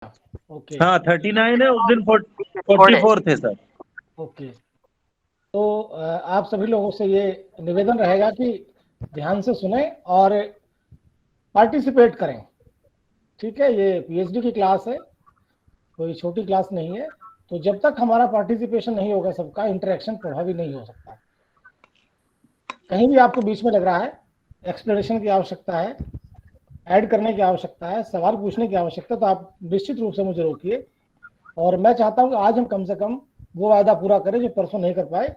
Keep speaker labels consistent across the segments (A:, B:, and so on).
A: Okay.
B: हाँ 39 है, उस दिन 44 थे सर।
A: ओके, तो आप सभी लोगों से ये निवेदन रहेगा कि ध्यान से सुने और पार्टिसिपेट करें। ठीक है, ये पीएचडी की क्लास है, कोई छोटी क्लास नहीं है। तो जब तक हमारा पार्टिसिपेशन नहीं होगा, सबका इंटरेक्शन प्रभावी नहीं हो सकता। कहीं भी आपको बीच में लग रहा है एक्सप्लेनेशन की आवश्यकता है, ऐड करने की आवश्यकता है, सवाल पूछने की आवश्यकता, तो आप निश्चित रूप से मुझे रोकिए। और मैं चाहता हूं कि आज हम कम से कम वो वायदा पूरा करें जो परसों नहीं कर पाए।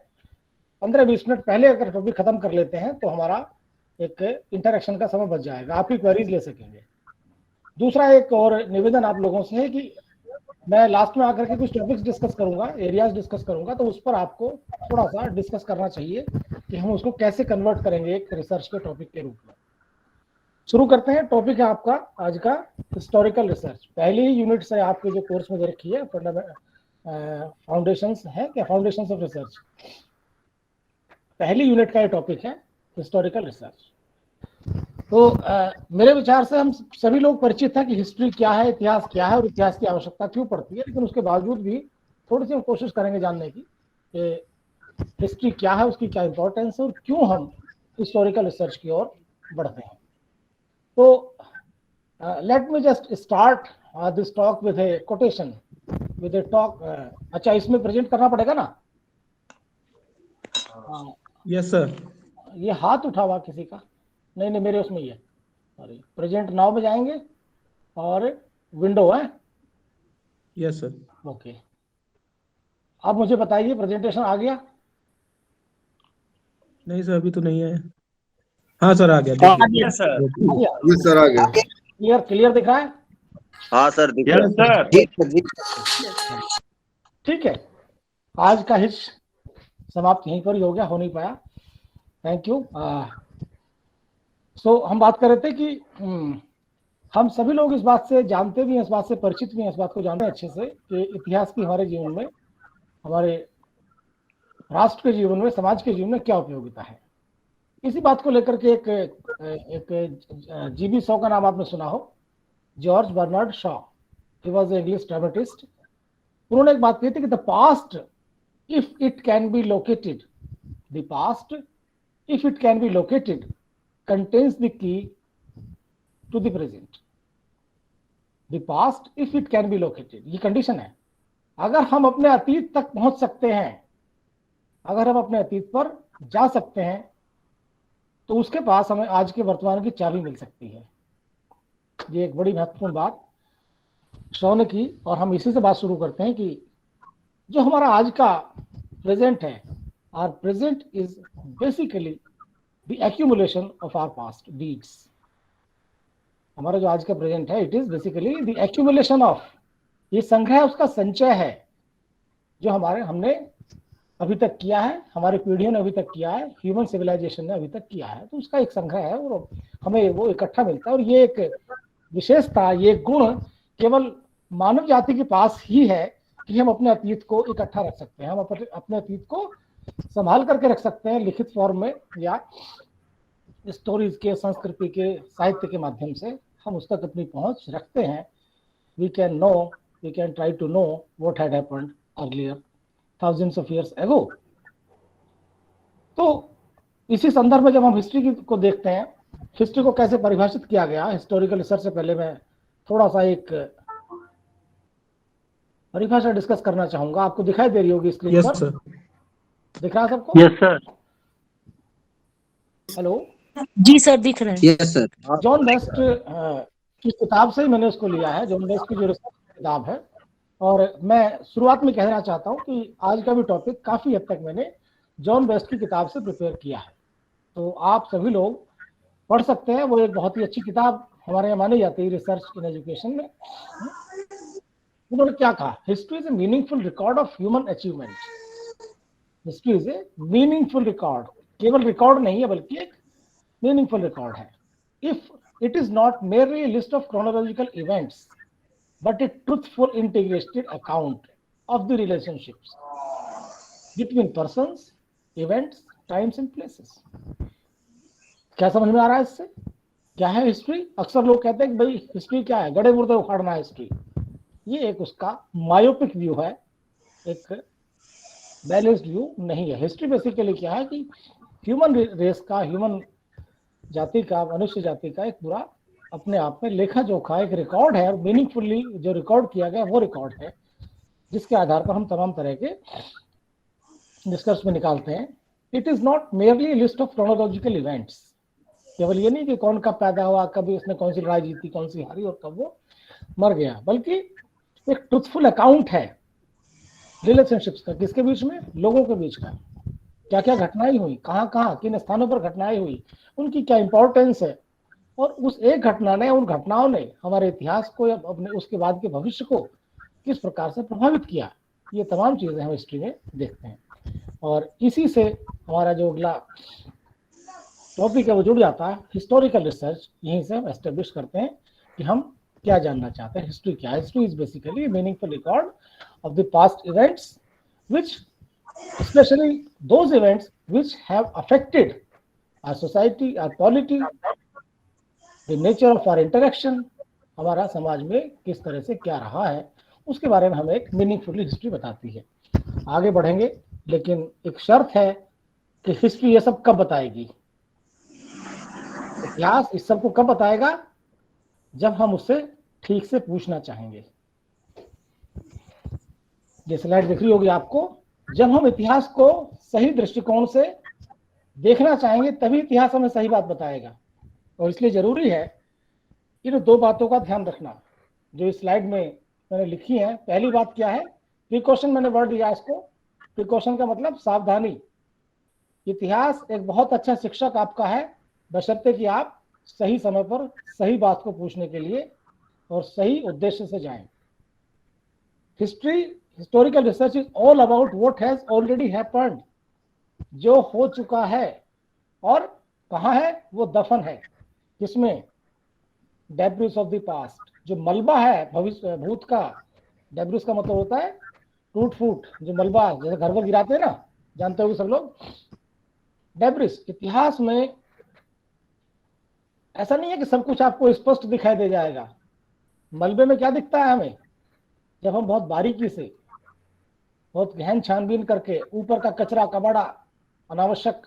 A: 15-20 मिनट पहले अगर टॉपिक खत्म कर लेते हैं तो हमारा एक इंटरेक्शन का समय बच जाएगा, आपकी क्वेरीज ले सकेंगे। दूसरा एक और निवेदन आप लोगों से है कि मैं लास्ट में आकर के कुछ टॉपिक्स डिस्कस करूंगा, एरियाज डिस्कस करूंगा, तो उस पर आपको थोड़ा सा डिस्कस करना चाहिए कि हम उसको कैसे कन्वर्ट करेंगे एक रिसर्च के टॉपिक के रूप में। शुरू करते हैं। टॉपिक है आपका आज का हिस्टोरिकल रिसर्च। पहली ही यूनिट से आपके जो कोर्स में दे रखी है फाउंडेशंस है क्या, फाउंडेशंस ऑफ रिसर्च, पहली यूनिट का ये टॉपिक है हिस्टोरिकल रिसर्च। तो मेरे विचार से हम सभी लोग परिचित हैं कि हिस्ट्री क्या है, इतिहास क्या है और इतिहास की आवश्यकता क्यों पड़ती है, लेकिन उसके बावजूद भी थोड़ी सी हम कोशिश करेंगे जानने की कि हिस्ट्री क्या है, उसकी क्या इंपॉर्टेंस है और क्यों हम हिस्टोरिकल रिसर्च की ओर बढ़ते हैं। तो let me just start this talk with A quotation, with A talk. अच्छा, इसमें प्रेजेंट करना पड़ेगा ना?
C: Yes sir.
A: ये हाथ उठा हुआ किसी का? नहीं नहीं, मेरे उसमें ही है। सॉरी, प्रेजेंट नाउ में जाएंगे और विंडो है।
C: Yes sir.
A: ओके, अब मुझे बताइए प्रेजेंटेशन आ गया?
C: नहीं सर, अभी तो नहीं है। हाँ सर, आ गया, देखिए।
B: सर।
A: आ गया?
D: जी सर, आ गया।
A: क्लियर क्लियर दिख रहा है?
D: हाँ सर, दिख
B: यस
D: रहा है।
B: सर।
A: ठीक है, आज का हिस्स समाप्त यहीं पर ही हो गया, हो नहीं पाया। Thank you. सो हम बात कर रहे थे कि हम सभी लोग इस बात से जानते भी हैं, इस बात से परिचित भी हैं, इस बात को जानते हैं अच्छे से कि इतिहास की हमारे जीवन में, हमारे राष्ट्र के जीवन में, समाज के जीवन में क्या उपयोगिता है। इसी बात को लेकर के एक जीबी शॉ का नाम आपने सुना हो, George Bernard Shaw. He was a English dramatist. उन्होंने एक बात कही थी कि the past if it can be located, the past if it can be located contains the key to the present. The past if it can be located, ये condition है। अगर हम अपने अतीत तक पहुंच सकते हैं, अगर हम अपने अतीत पर जा सकते हैं, तो उसके पास हमें आज के वर्तमान की चाबी मिल सकती है। ये एक बड़ी महत्वपूर्ण बात शॉ ने की, और हम इसी से बात शुरू करते हैं कि जो हमारा आज का प्रेजेंट है, our present is basically the accumulation of our past deeds. हमारा जो आज का प्रेजेंट है, it is basically the accumulation of, ये संग्रह उसका संचय है जो हमने अभी तक किया है, हमारी पीढ़ियों ने अभी तक किया है, ह्यूमन सिविलाइजेशन ने अभी तक किया है। तो उसका एक संग्रह है और हमें वो इकट्ठा मिलता है। और ये एक विशेषता, ये गुण केवल मानव जाति के पास ही है कि हम अपने अतीत को इकट्ठा रख सकते हैं, हम अपने अतीत को संभाल करके रख सकते हैं लिखित फॉर्म में या स्टोरीज के, संस्कृति के, साहित्य के माध्यम से हम उस तक अपनी पहुंच रखते हैं। We can try to know what had happened earlier thousands of years ago. तो इसी संदर्भ में जब हम हिस्ट्री को देखते हैं, हिस्ट्री को कैसे परिभाषित किया गया हिस्टोरिकल रिसर्च से पहले मैं थोड़ा सा एक परिभाषा डिस्कस करना चाहूंगा। आपको दिखाई दे रही होगी स्क्रीन पर?
C: Yes sir.
A: दिख रहा है सबको?
B: Yes sir.
A: हेलो
E: जी सर, दिख रहे हैं।
D: Yes sir.
A: जॉन बेस्ट की किताब से ही मैंने उसको लिया है, जॉन बेस्ट की जो रिसर्च किताब है। और मैं शुरुआत में कहना चाहता हूं कि आज का भी टॉपिक काफी हद तक मैंने जॉन बेस्ट की किताब से प्रिपेयर किया है, तो आप सभी लोग पढ़ सकते हैं। वो एक बहुत ही अच्छी किताब हमारे यहाँ मानी जाती है रिसर्च इन एजुकेशन में। उन्होंने क्या कहा? History is a meaningful record of human achievement. History is a meaningful record, केवल रिकॉर्ड नहीं है बल्कि एक मीनिंगफुल रिकॉर्ड है। If it is not merely list of chronological events but a truthful integrated account of the relationships between persons, events, times and places. क्या समझ में आ रहा है इससे? क्या है हिस्ट्री? अक्सर लोग कहते हैं कि भाई हिस्ट्री क्या है, गड़े मुर्दे उखाड़ना है हिस्ट्री। ये एक उसका मायोपिक व्यू है, एक बैलेंस्ड व्यू नहीं है। हिस्ट्री बेसिकली क्या है कि ह्यूमन रेस का, ह्यूमन जाति का, मनुष्य जाति का एक पूरा अपने आप में लेखा जोखा एक रिकॉर्ड है, और मीनिंगफुली जो रिकॉर्ड किया गया वो रिकॉर्ड है, जिसके आधार पर हम तमाम तरह के निष्कर्ष में निकालते हैं। It is not merely list of chronological events. केवल ये नहीं कि कौन कब पैदा हुआ, कभी उसने कौन सी लड़ाई जीती, कौन सी हारी और कब वो मर गया, बल्कि एक ट्रुथफुल अकाउंट है रिलेशनशिप्स का, किसके बीच में, लोगों के बीच का, क्या क्या घटनाएं हुई, कहाँ कहाँ किन स्थानों पर घटनाएं हुई, उनकी क्या इंपॉर्टेंस है, और उस एक घटना ने, उन घटनाओं ने हमारे इतिहास को या अपने उसके बाद के भविष्य को किस प्रकार से प्रभावित किया। ये तमाम चीजें हम हिस्ट्री में देखते हैं, और इसी से हमारा जो अगला टॉपिक है वो जुड़ जाता है, हिस्टोरिकल रिसर्च। यहीं से हम एस्टेब्लिश करते हैं कि हम क्या जानना चाहते हैं, हिस्ट्री क्या है। History is basically meaningful record of the past events which especially those events which have affected our society, our polity, the nature of our interaction, हमारा समाज में किस तरह से क्या रहा है, उसके बारे में हमें एक मीनिंगफुल हिस्ट्री बताती है। आगे बढ़ेंगे, लेकिन एक शर्त है कि हिस्ट्री ये सब कब बताएगी, इतिहास इस सब को कब बताएगा, जब हम उससे ठीक से पूछना चाहेंगे। ये स्लाइड दिख रही होगी आपको। जब हम इतिहास को सही दृष्टिकोण से देखना चाहेंगे तभी इतिहास हमें सही बात बताएगा, और इसलिए जरूरी है इन दो बातों का ध्यान रखना जो इस स्लाइड में मैंने लिखी है। पहली बात क्या है, प्रिकॉशन, मैंने वर्ड दिया इसको, प्रिकॉशन का मतलब सावधानी। इतिहास एक बहुत अच्छा शिक्षक आपका है, बशर्ते कि आप सही समय पर सही बात को पूछने के लिए और सही उद्देश्य से जाएं। Historical research is all about what has already happened, जो हो चुका है, और कहाँ है वो दफन है, किसमें, डेब्रिस ऑफ द पास्ट, जो मलबा है भविष्य भूत का। डेब्रिस का मतलब होता है टूट फूट, जो मलबा जैसे घर पर गिराते हैं ना, जानते होंगे सब लोग। डेब्रिस इतिहास में ऐसा नहीं है कि सब कुछ आपको स्पष्ट दिखाई दे जाएगा। मलबे में क्या दिखता है हमें, जब हम बहुत बारीकी से, बहुत गहन छानबीन करके ऊपर का कचरा, कबाड़ा, अनावश्यक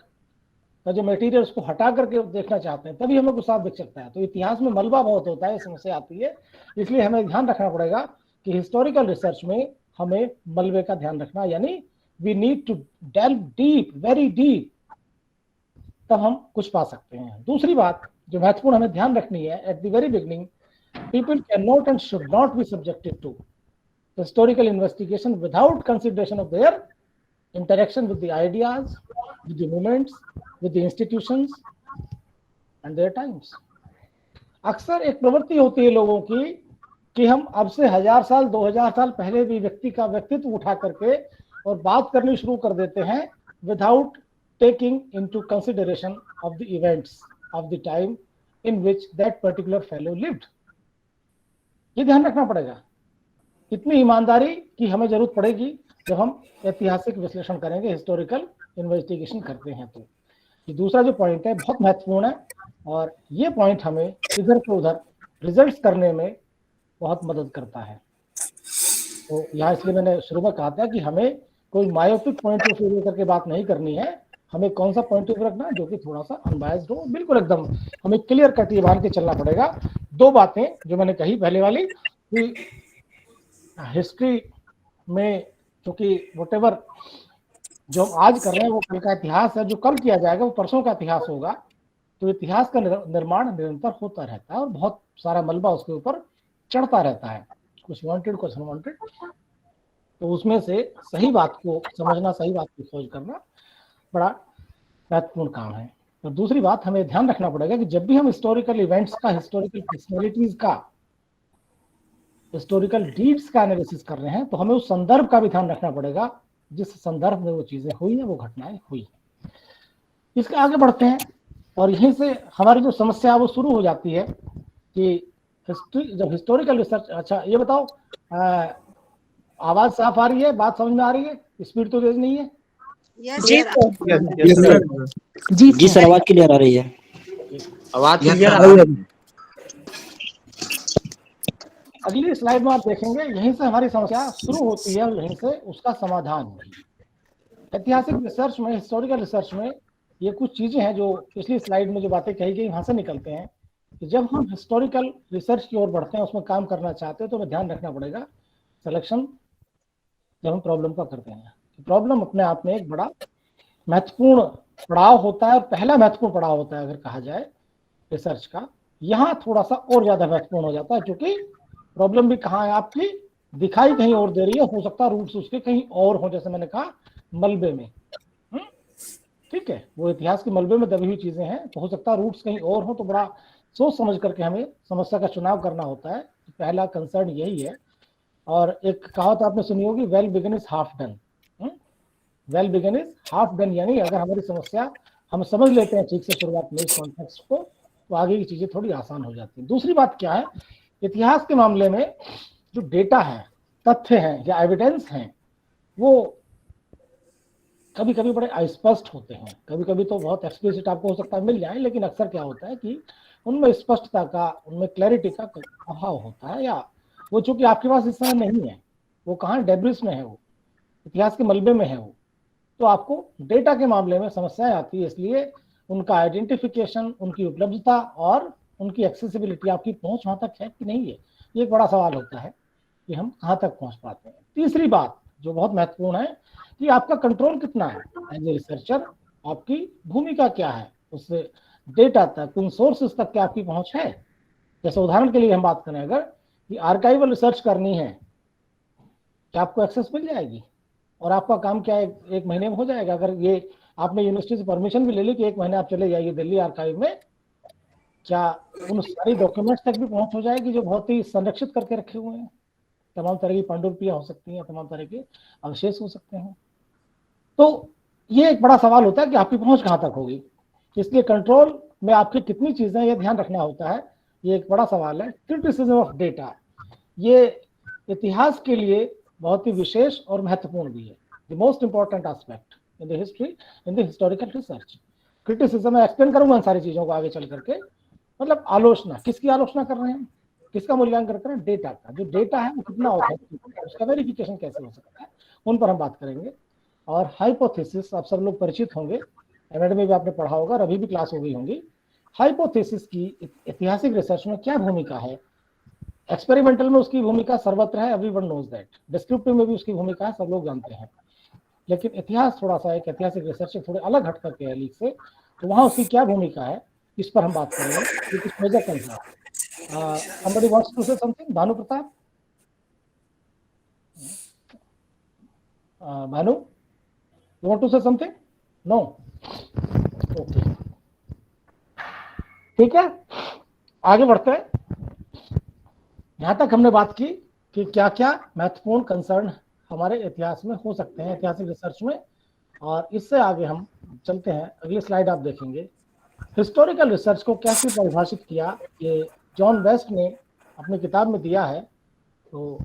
A: का जो मटेरियल, उसको हटा करके देखना चाहते हैं, तभी हमें कुछ साफ दिख सकता है। तो इतिहास में मलबा बहुत होता है, समस्या आती है। इसलिए हमें ध्यान रखना पड़ेगा कि हिस्टोरिकल रिसर्च में हमें मलबे का ध्यान रखना, यानी we need to delve deep, very deep, तब हम कुछ पा सकते हैं। दूसरी बात जो महत्वपूर्ण हमें ध्यान रखनी है, at the very beginning, people can not and should not be subjected to historical investigation without consideration of their interaction with the ideas, with the movements, with the institutions and their times. अक्सर एक प्रवृत्ति होती है लोगों की कि हम अब से 1000 साल 2000 साल पहले भी व्यक्ति का व्यक्तित्व उठा करके और बात करनी शुरू कर देते हैं without taking into consideration of the events of the time in which that particular fellow lived. ये ध्यान रखना पड़ेगा। इतनी ईमानदारी की हमें जरूरत पड़ेगी जब हम ऐतिहासिक विश्लेषण करेंगे, हिस्टोरिकल इन्वेस्टिगेशन करते हैं। तो ये दूसरा जो पॉइंट है बहुत महत्वपूर्ण है, और ये पॉइंट हमें इधर से उधर रिजल्ट्स करने में बहुत मदद करता है। तो यहाँ इसलिए मैंने शुरू में कहा था कि हमें कोई मायोपिक पॉइंट ऑफ व्यू करके बात नहीं करनी है। हमें कौन सा पॉइंट ऑफ व्यू रखना है जो कि थोड़ा सा अनबायस्ड हो, बिल्कुल एकदम हमें क्लियर कट ये मान के चलना पड़ेगा। दो बातें जो मैंने कही, पहले वाली कि हिस्ट्री में क्योंकि व्हाटएवर जो हम आज कर रहे हैं वो कल का इतिहास है, जो कल किया जाएगा वो परसों का इतिहास होगा। तो इतिहास का निर्माण निरंतर होता रहता है और बहुत सारा मलबा उसके ऊपर चढ़ता रहता है, कुछ वांटेड कुछ अनवांटेड। तो उसमें से सही बात को समझना, सही बात की खोज करना बड़ा महत्वपूर्ण काम है। और दूसरी बात हमें ध्यान रखना पड़ेगा कि जब भी हम हिस्टोरिकल इवेंट्स का, हिस्टोरिकल पर्सनैलिटीज का, हिस्टोरिकल डीड्स का एनालिसिस कर रहे हैं, तो हमें उस संदर्भ का भी ध्यान रखना पड़ेगा जिस संदर्भ में वो चीजें हुई हैं, वो घटनाएं हुई। इसके आगे बढ़ते हैं, और यहीं से हमारी जो समस्या वो शुरू हो जाती है कि जब हिस्टोरिकल रिसर्च, अच्छा ये बताओ, आवाज साफ आ रही है, बात समझ में आ रही है, स्पीड तो तेज नहीं है?
E: जी सर, आवाज क्लियर आ रही है।
B: आवाज क्लियर आ रही है।
A: अगली स्लाइड में आप देखेंगे यहीं से हमारी समस्या शुरू होती है और यहीं से उसका समाधान भी। ऐतिहासिक रिसर्च में, हिस्टोरिकल रिसर्च में ये कुछ चीजें हैं जो पिछली स्लाइड में जो बातें कही गई वहां से निकलते हैं कि जब हम हिस्टोरिकल रिसर्च की ओर बढ़ते हैं, उसमें काम करना चाहते हैं, तो हमें ध्यान रखना पड़ेगा सिलेक्शन जब हम प्रॉब्लम का करते हैं। प्रॉब्लम अपने आप में एक बड़ा महत्वपूर्ण पड़ाव होता है और पहला महत्वपूर्ण पड़ाव होता है अगर कहा जाए रिसर्च का। यहाँ थोड़ा सा और ज्यादा महत्वपूर्ण हो जाता है क्योंकि प्रॉब्लम भी कहाँ है आपकी, दिखाई कहीं और दे रही है, हो सकता है रूट्स उसके कहीं और हो, जैसे मैंने कहा मलबे में। ठीक है, वो इतिहास के मलबे में दबी हुई चीजें हैं, तो हो सकता है रूट्स कहीं और हो, तो बड़ा सोच समझ करके हमें समस्या का चुनाव करना होता है। पहला कंसर्न यही है। और एक कहावत आपने सुनी होगी, well begun is half done. Well begun is half done, यानी अगर हमारी समस्या हम समझ लेते हैं ठीक से शुरुआत में इस कॉन्टेक्स्ट को, तो आगे की चीजें थोड़ी आसान हो जाती हैं। दूसरी बात क्या है, इतिहास के मामले में जो डेटा है, तथ्य हैं या एविडेंस हैं, वो कभी कभी बड़े अस्पष्ट होते हैं, कभी कभी तो बहुत एक्सप्लिसिट आपको हो सकता है मिल जाए, लेकिन अक्सर क्या होता है कि उनमें स्पष्टता का, उनमें क्लैरिटी का अभाव होता है, या वो चूंकि आपके पास इस समय नहीं है, वो कहाँ डेब्रिस में है, वो इतिहास के मलबे में है वो, तो आपको डेटा के मामले में समस्याएं आती है। इसलिए उनका आइडेंटिफिकेशन, उनकी उपलब्धता और उनकी एक्सेसिबिलिटी, आपकी पहुंच वहां तक है कि नहीं है, ये एक बड़ा सवाल होता है कि हम कहाँ तक पहुंच पाते हैं। तीसरी बात जो बहुत महत्वपूर्ण है कि आपका कंट्रोल कितना है एज ए रिसर्चर, आपकी भूमिका क्या है उस डेटा तक, उन सोर्सेस तक क्या आपकी पहुंच है। जैसे उदाहरण के लिए हम बात करें, अगर कि आर्काइवल रिसर्च करनी है, क्या आपको एक्सेस मिल जाएगी और आपका काम क्या एक महीने में हो जाएगा? अगर ये आपने यूनिवर्सिटी से परमिशन भी ले ली कि एक महीने आप चले जाइए दिल्ली आर्काइव में, क्या उन सारी डॉक्यूमेंट्स तक भी पहुंच हो जाएगी जो बहुत ही संरक्षित करके रखे हुए हैं? तमाम तरह की पांडुलिपियां हो सकती हैं, तमाम तरह के अवशेष हो सकते हैं। तो ये एक बड़ा सवाल होता है कि आपकी पहुंच कहां तक होगी। इसलिए कंट्रोल में आपकी कितनी चीजें, ये ध्यान रखना होता है, ये एक बड़ा सवाल है। क्रिटिसिज्म ऑफ डेटा, ये इतिहास के लिए बहुत ही विशेष और महत्वपूर्ण भी है, the most important aspect in the history, in the historical research. Criticism मैं एक्सप्लेन करूंगा इन सारी चीजों को आगे चल करके। मतलब आलोचना, किसकी आलोचना कर रहे हैं, किसका मूल्यांकन कर रहे हैं? डेटा का। जो डेटा है वो कितना होता है, उसका वेरिफिकेशन कैसे हो सकता है, उन पर हम बात करेंगे। और हाइपोथेसिस, आप सब लोग परिचित होंगे, एमएड में भी आपने पढ़ा होगा और अभी भी क्लास हो गई होंगी। हाइपोथेसिस की ऐतिहासिक रिसर्च में क्या भूमिका है? एक्सपेरिमेंटल में उसकी भूमिका सर्वत्र है, एवरीवन नोज दैट। डिस्क्रिप्टिव में भी उसकी भूमिका है, सब लोग जानते हैं। लेकिन इतिहास थोड़ा सा, एक ऐतिहासिक रिसर्च से थोड़े अलग हट करके है लीग से, तो वहां उसकी क्या भूमिका है, इस पर हम बात करेंगे। कुछ major concern, somebody wants to say something? Bhanu Pratap, Bhanu, you want to say something? No? Okay. ठीक है, आगे बढ़ते हैं। यहां तक हमने बात की कि क्या क्या महत्वपूर्ण कंसर्न हमारे इतिहास में हो सकते हैं, ऐतिहासिक रिसर्च में। और इससे आगे हम चलते हैं, अगली स्लाइड आप देखेंगे। हिस्टोरिकल रिसर्च को कैसे परिभाषित किया, ये जॉन वेस्ट ने अपनी किताब में दिया है। तो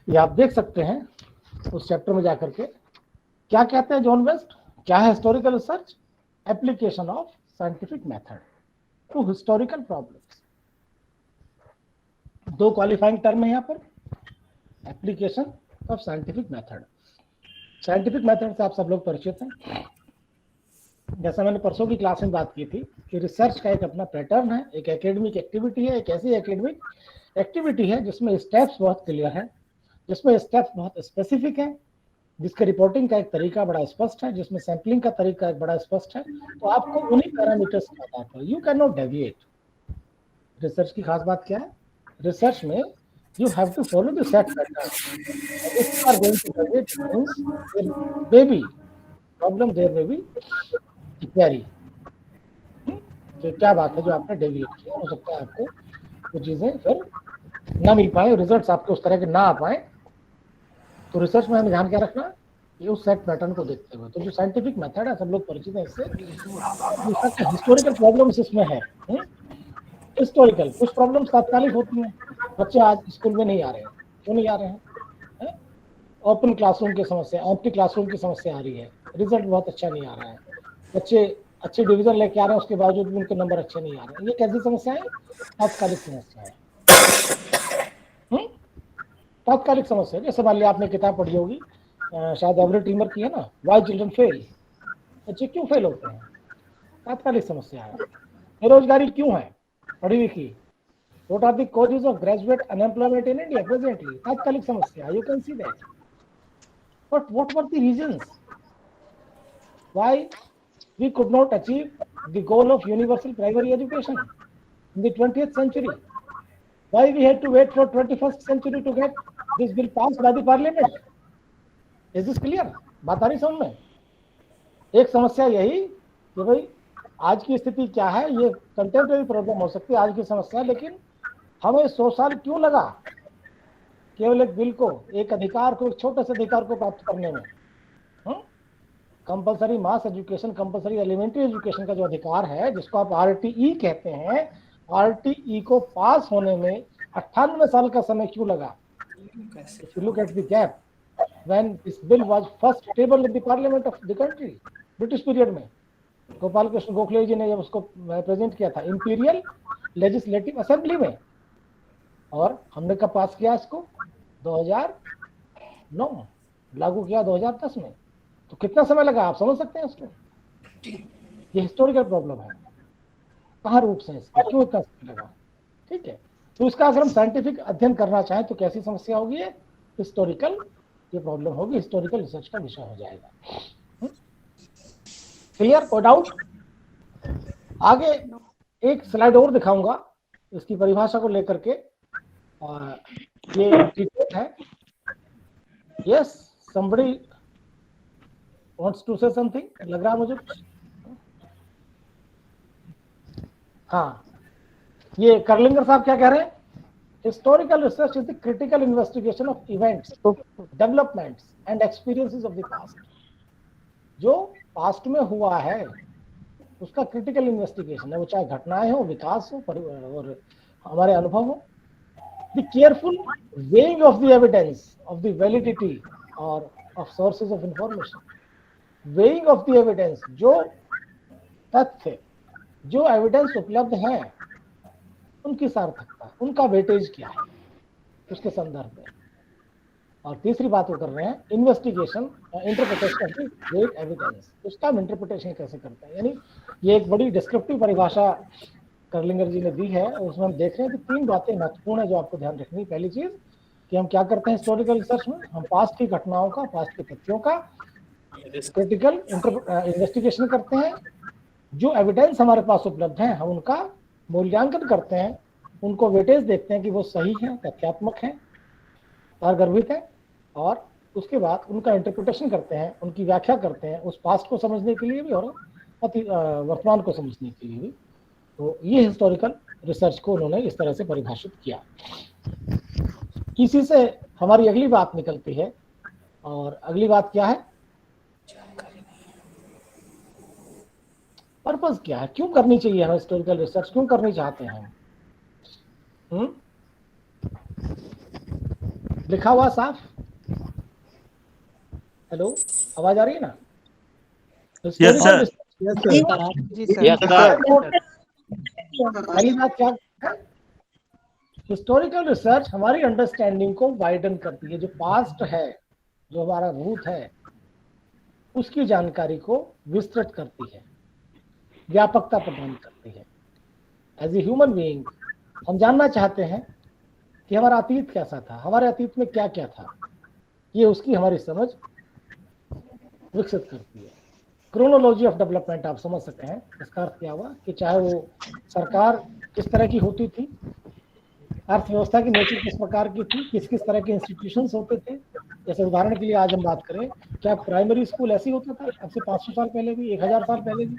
A: ये आप देख सकते हैं उस चैप्टर में जाकर के क्या कहते हैं जॉन वेस्ट। क्या है historical research? Application of scientific method to historical problems. दो क्वालिफाइंग टर्म है यहाँ पर, application of scientific method. Scientific method से आप सब लोग परिचित हैं। जैसा मैंने परसों की क्लास में बात की थी कि रिसर्च का एक अपना पैटर्न है, एक एकेडमिक एक्टिविटी है, एक ऐसी एकेडमिक एक्टिविटी है जिसमें स्टेप्स बहुत क्लियर है, जिसमें स्टेप्स बहुत स्पेसिफिक हैं, जिसके रिपोर्टिंग का एक तरीका बड़ा स्पष्ट है, जिसमें सैंपलिंग का तरीका एक बड़ा स्पष्ट है। तो आपको उन्हीं पैरामीटर्स के आधार पर you can not deviate. Research की खास बात क्या है? रिसर्च में you have to follow the set pattern. If you are going to deviate, means there may be problem, there may be query. तो क्या बात है जो आपने डेविएट किया, हो सकता है आपको वो चीजें फिर ना मिल पाए, रिजल्ट्स आपके उस तरह के ना आ पाए। तो रिसर्च में हमें ध्यान क्या रखना, ये उस सेट पैटर्न को देखते हुए। तो जो साइंटिफिक मेथड है सब लोग परिचित हैं इससे। हिस्टोरिकल प्रॉब्लम्स इसमें है। हिस्टोरिकल कुछ प्रॉब्लम्स तात्कालिक होती हैं, बच्चे आज स्कूल में नहीं आ रहे हैं, क्यों नहीं आ रहे हैं? ओपन क्लासरूम की समस्या, एम्प्टी क्लासरूम की समस्या आ रही है, रिजल्ट बहुत अच्छा नहीं आ रहा है, बच्चे अच्छे डिवीजन लेके आ रहे हैं उसके बावजूद भी उनके नंबर अच्छे नहीं आ रहे हैं। ये कैसी समस्या है? तात्कालिक समस्या है। तात्कालिक समस्या। जैसे मान लिया आपने किताब पढ़ी होगी, शायद एवरेट टीमर की है ना, व्हाई चिल्ड्रन फेल, बच्चे क्यों फेल होते हैं, तात्कालिक समस्या है। बेरोजगारी क्यों है, पढ़ी लिखी, what are the causes of graduate unemployment in India presently, तात्कालिक समस्या, you can see that. But what were the reasons why we could not achieve the goal of universal primary education in the 20th century? Why we had to wait for 21st century to get this bill passed by the parliament? Is this clear? बात आ रही समझ में? एक समस्या यही कि भाई आज की स्थिति क्या है, ये कंटेम्प्रेरी प्रॉब्लम हो सकती है आज की समस्या, लेकिन हमें 100 साल क्यों लगा केवल एक बिल को, एक अधिकार को, एक छोटे से अधिकार को प्राप्त करने में। Compulsory mass education, compulsory elementary education का जो अधिकार है, जिसको आप आरटीई कहते हैं, आरटीई को पास होने में 98 साल का समय क्यों लगा? If you look at the gap when this bill was first tabled in the parliament of the country, British period में गोपाल कृष्ण गोखले जी ने जब उसको प्रेजेंट किया था इंपीरियल लेजिस्लेटिव असेंबली में, और हमने कब पास किया इसको? 2009, लागू किया 2010 में। तो कितना समय लगा आप समझ सकते हैं उसको। ये हिस्टोरिकल प्रॉब्लम है, कहाँ रूट्स हैं इसके, क्यों इतना समय लगा, ठीक है। तो इसका अगर हम साइंटिफिक अध्ययन करना चाहें तो कैसी समस्या होगी, ये हिस्टोरिकल ये प्रॉब्लम होगी, हिस्टोरिकल रिसर्च का विषय हो जाएगा। क्लियर, कोई डाउट? आगे एक स्लाइड और दिखाऊंगा इसकी परिभाषा को लेकर के, और ये डिटेल है। Yes, somebody wants to say something, लग रहा मुझे। हाँ, ये करलिंगर साहब क्या कह रहे हैं? Historical research is the critical investigation of events, developments and experiences of the past. जो पास्ट में हुआ है उसका क्रिटिकल इन्वेस्टिगेशन है, वो चाहे घटनाएं हो, विकास हो, और हमारे अनुभव हो। The careful weighing of the evidence of the validity और of sources of information. Weighing of the evidence, जो तथ्य, जो एविडेंस उपलब्ध हैं, उनकी सार्थकता, उनका वेटेज क्या है उसके संदर्भ में। और तीसरी बात वो कर रहे हैं investigation, interpretation of the weight evidence, उसका हम इंटरप्रिटेशन कैसे करते हैं। यानी ये एक बड़ी डिस्क्रिप्टिव परिभाषा करलिंगर जी ने दी है, उसमें हम देख रहे हैं कि 3 बातें महत्वपूर्ण है जो आपको ध्यान रखनी है। पहली चीज कि हम क्या करते हैं हिस्टोरिकल रिसर्च में, हम पास्ट की घटनाओं का, पास्ट के तथ्यों का क्रिटिकल इन्वेस्टिगेशन करते हैं। जो एविडेंस हमारे पास उपलब्ध हैं हम उनका मूल्यांकन करते हैं, उनको वेटेज देखते हैं कि वो सही है, तथ्यात्मक है, सारगर्भित है, और उसके बाद उनका इंटरप्रिटेशन करते हैं, उनकी व्याख्या करते हैं, उस पास्ट को समझने के लिए भी और वर्तमान को समझने के लिए भी। तो ये हिस्टोरिकल रिसर्च को उन्होंने इस तरह से परिभाषित किया। इसी से हमारी अगली बात निकलती है, और अगली बात क्या है? पर्पस क्या है, क्यों करनी चाहिए हमें हिस्टोरिकल रिसर्च, क्यों करनी चाहते हैं हम? लिखा हुआ साफ? हेलो, आवाज आ रही है ना?
B: यस सर,
A: पहली बात क्या है? हिस्टोरिकल रिसर्च हमारी अंडरस्टैंडिंग को वाइडन करती है। जो पास्ट है, जो हमारा रूट है, उसकी जानकारी को विस्तृत करती है, व्यापकता प्रदान करती है। एज ए ह्यूमन बीइंग हम जानना चाहते हैं कि हमारा अतीत कैसा था, हमारे अतीत में क्या क्या था, ये उसकी हमारी समझ विकसित करती है। क्रोनोलॉजी ऑफ डेवलपमेंट आप समझ सकते हैं, इसका अर्थ क्या हुआ कि चाहे वो सरकार किस तरह की होती थी, अर्थव्यवस्था की नेचर किस प्रकार की थी, किस किस तरह के इंस्टीट्यूशंस होते थे। जैसे उदाहरण के लिए आज हम बात करें, क्या प्राइमरी स्कूल ऐसी होता था अब से 500 साल पहले भी, 1000 साल पहले भी,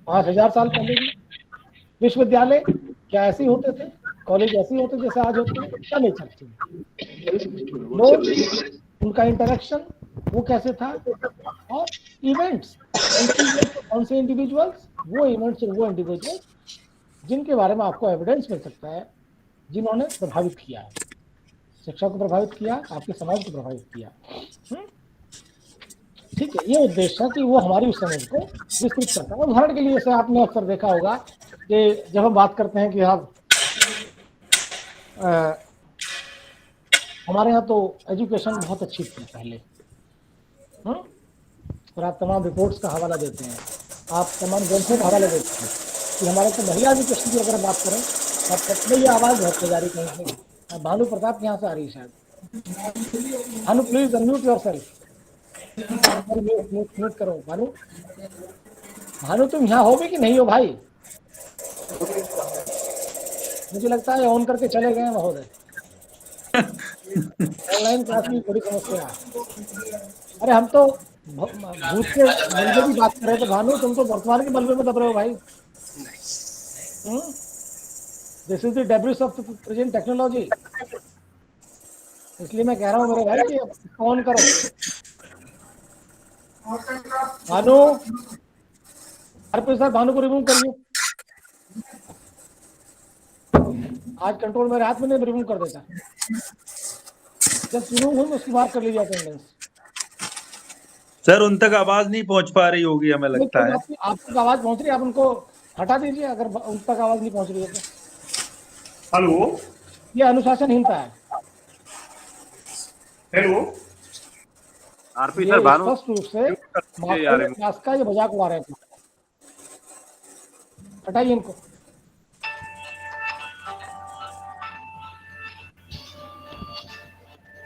A: 5000 साल पहले भी? विश्वविद्यालय क्या ऐसे होते थे, कॉलेज ऐसे होते जैसे आज होते हैं? क्या नेचर थी? लोग, उनका इंटरेक्शन वो कैसे था? और इवेंट्स, कौन से इंडिविजुअल्स, वो इवेंट्स और वो इंडिविजुअल्स जिनके बारे में आपको एविडेंस मिल सकता है, जिन्होंने प्रभावित किया है, शिक्षा को प्रभावित किया, आपके समाज को प्रभावित किया। ठीक है, ये उद्देश्य है कि वो हमारी उस समझ को विस्तृत करता है। उदाहरण के लिए जैसे आपने अक्सर देखा होगा कि जब हम बात करते हैं कि आप हमारे यहाँ तो एजुकेशन बहुत अच्छी थी पहले। और आप तमाम रिपोर्ट्स का हवाला देते हैं, आप तमाम ग्रंथों का हवाला देते हैं कि हमारे तो महिला एजुकेशन की अगर बात करें, आप सबसे ये आवाज़ बहुत जा रही कहीं से, भानु प्रताप के यहाँ से आ रही है शायद। Bhanu please unmute yourself, mute करो भानु। भानु तुम यहाँ हो भी कि नहीं हो भाई? मुझे लगता है ऑन करके चले गए महोदय। ऑनलाइन क्लास की बड़ी समस्या है। अरे हम तो भूत के मलबे की बात कर रहे थे भानु, तुम तो वर्तमान के मलबे में दब रहे हो भाई। This is the debris of the present technology. इसलिए मैं कह रहा हूँ मेरे भाई कि ऑन करो। भानु, सर भानु को रिमूव करिए। आज कंट्रोल मेरे हाथ में नहीं, रिमूव कर देता। जब रिमूव हो उसकी बात कर लीजिए अटेंडेंस।
B: सर उन तक आवाज नहीं पहुंच पा रही होगी हमें लगता है।
A: आप तक आवाज पहुंच रही है, आप उनको हटा दीजिए अगर उन तक आवाज नहीं पहुंच रही है तो।
F: हेलो,
A: ये अनुशासनहीनता है।
F: हेलो
D: आरपी सर, भानु
A: स्पष्ट रूप से क्लास का ये मजाक उड़ा रहे थे। हटाइए इनको।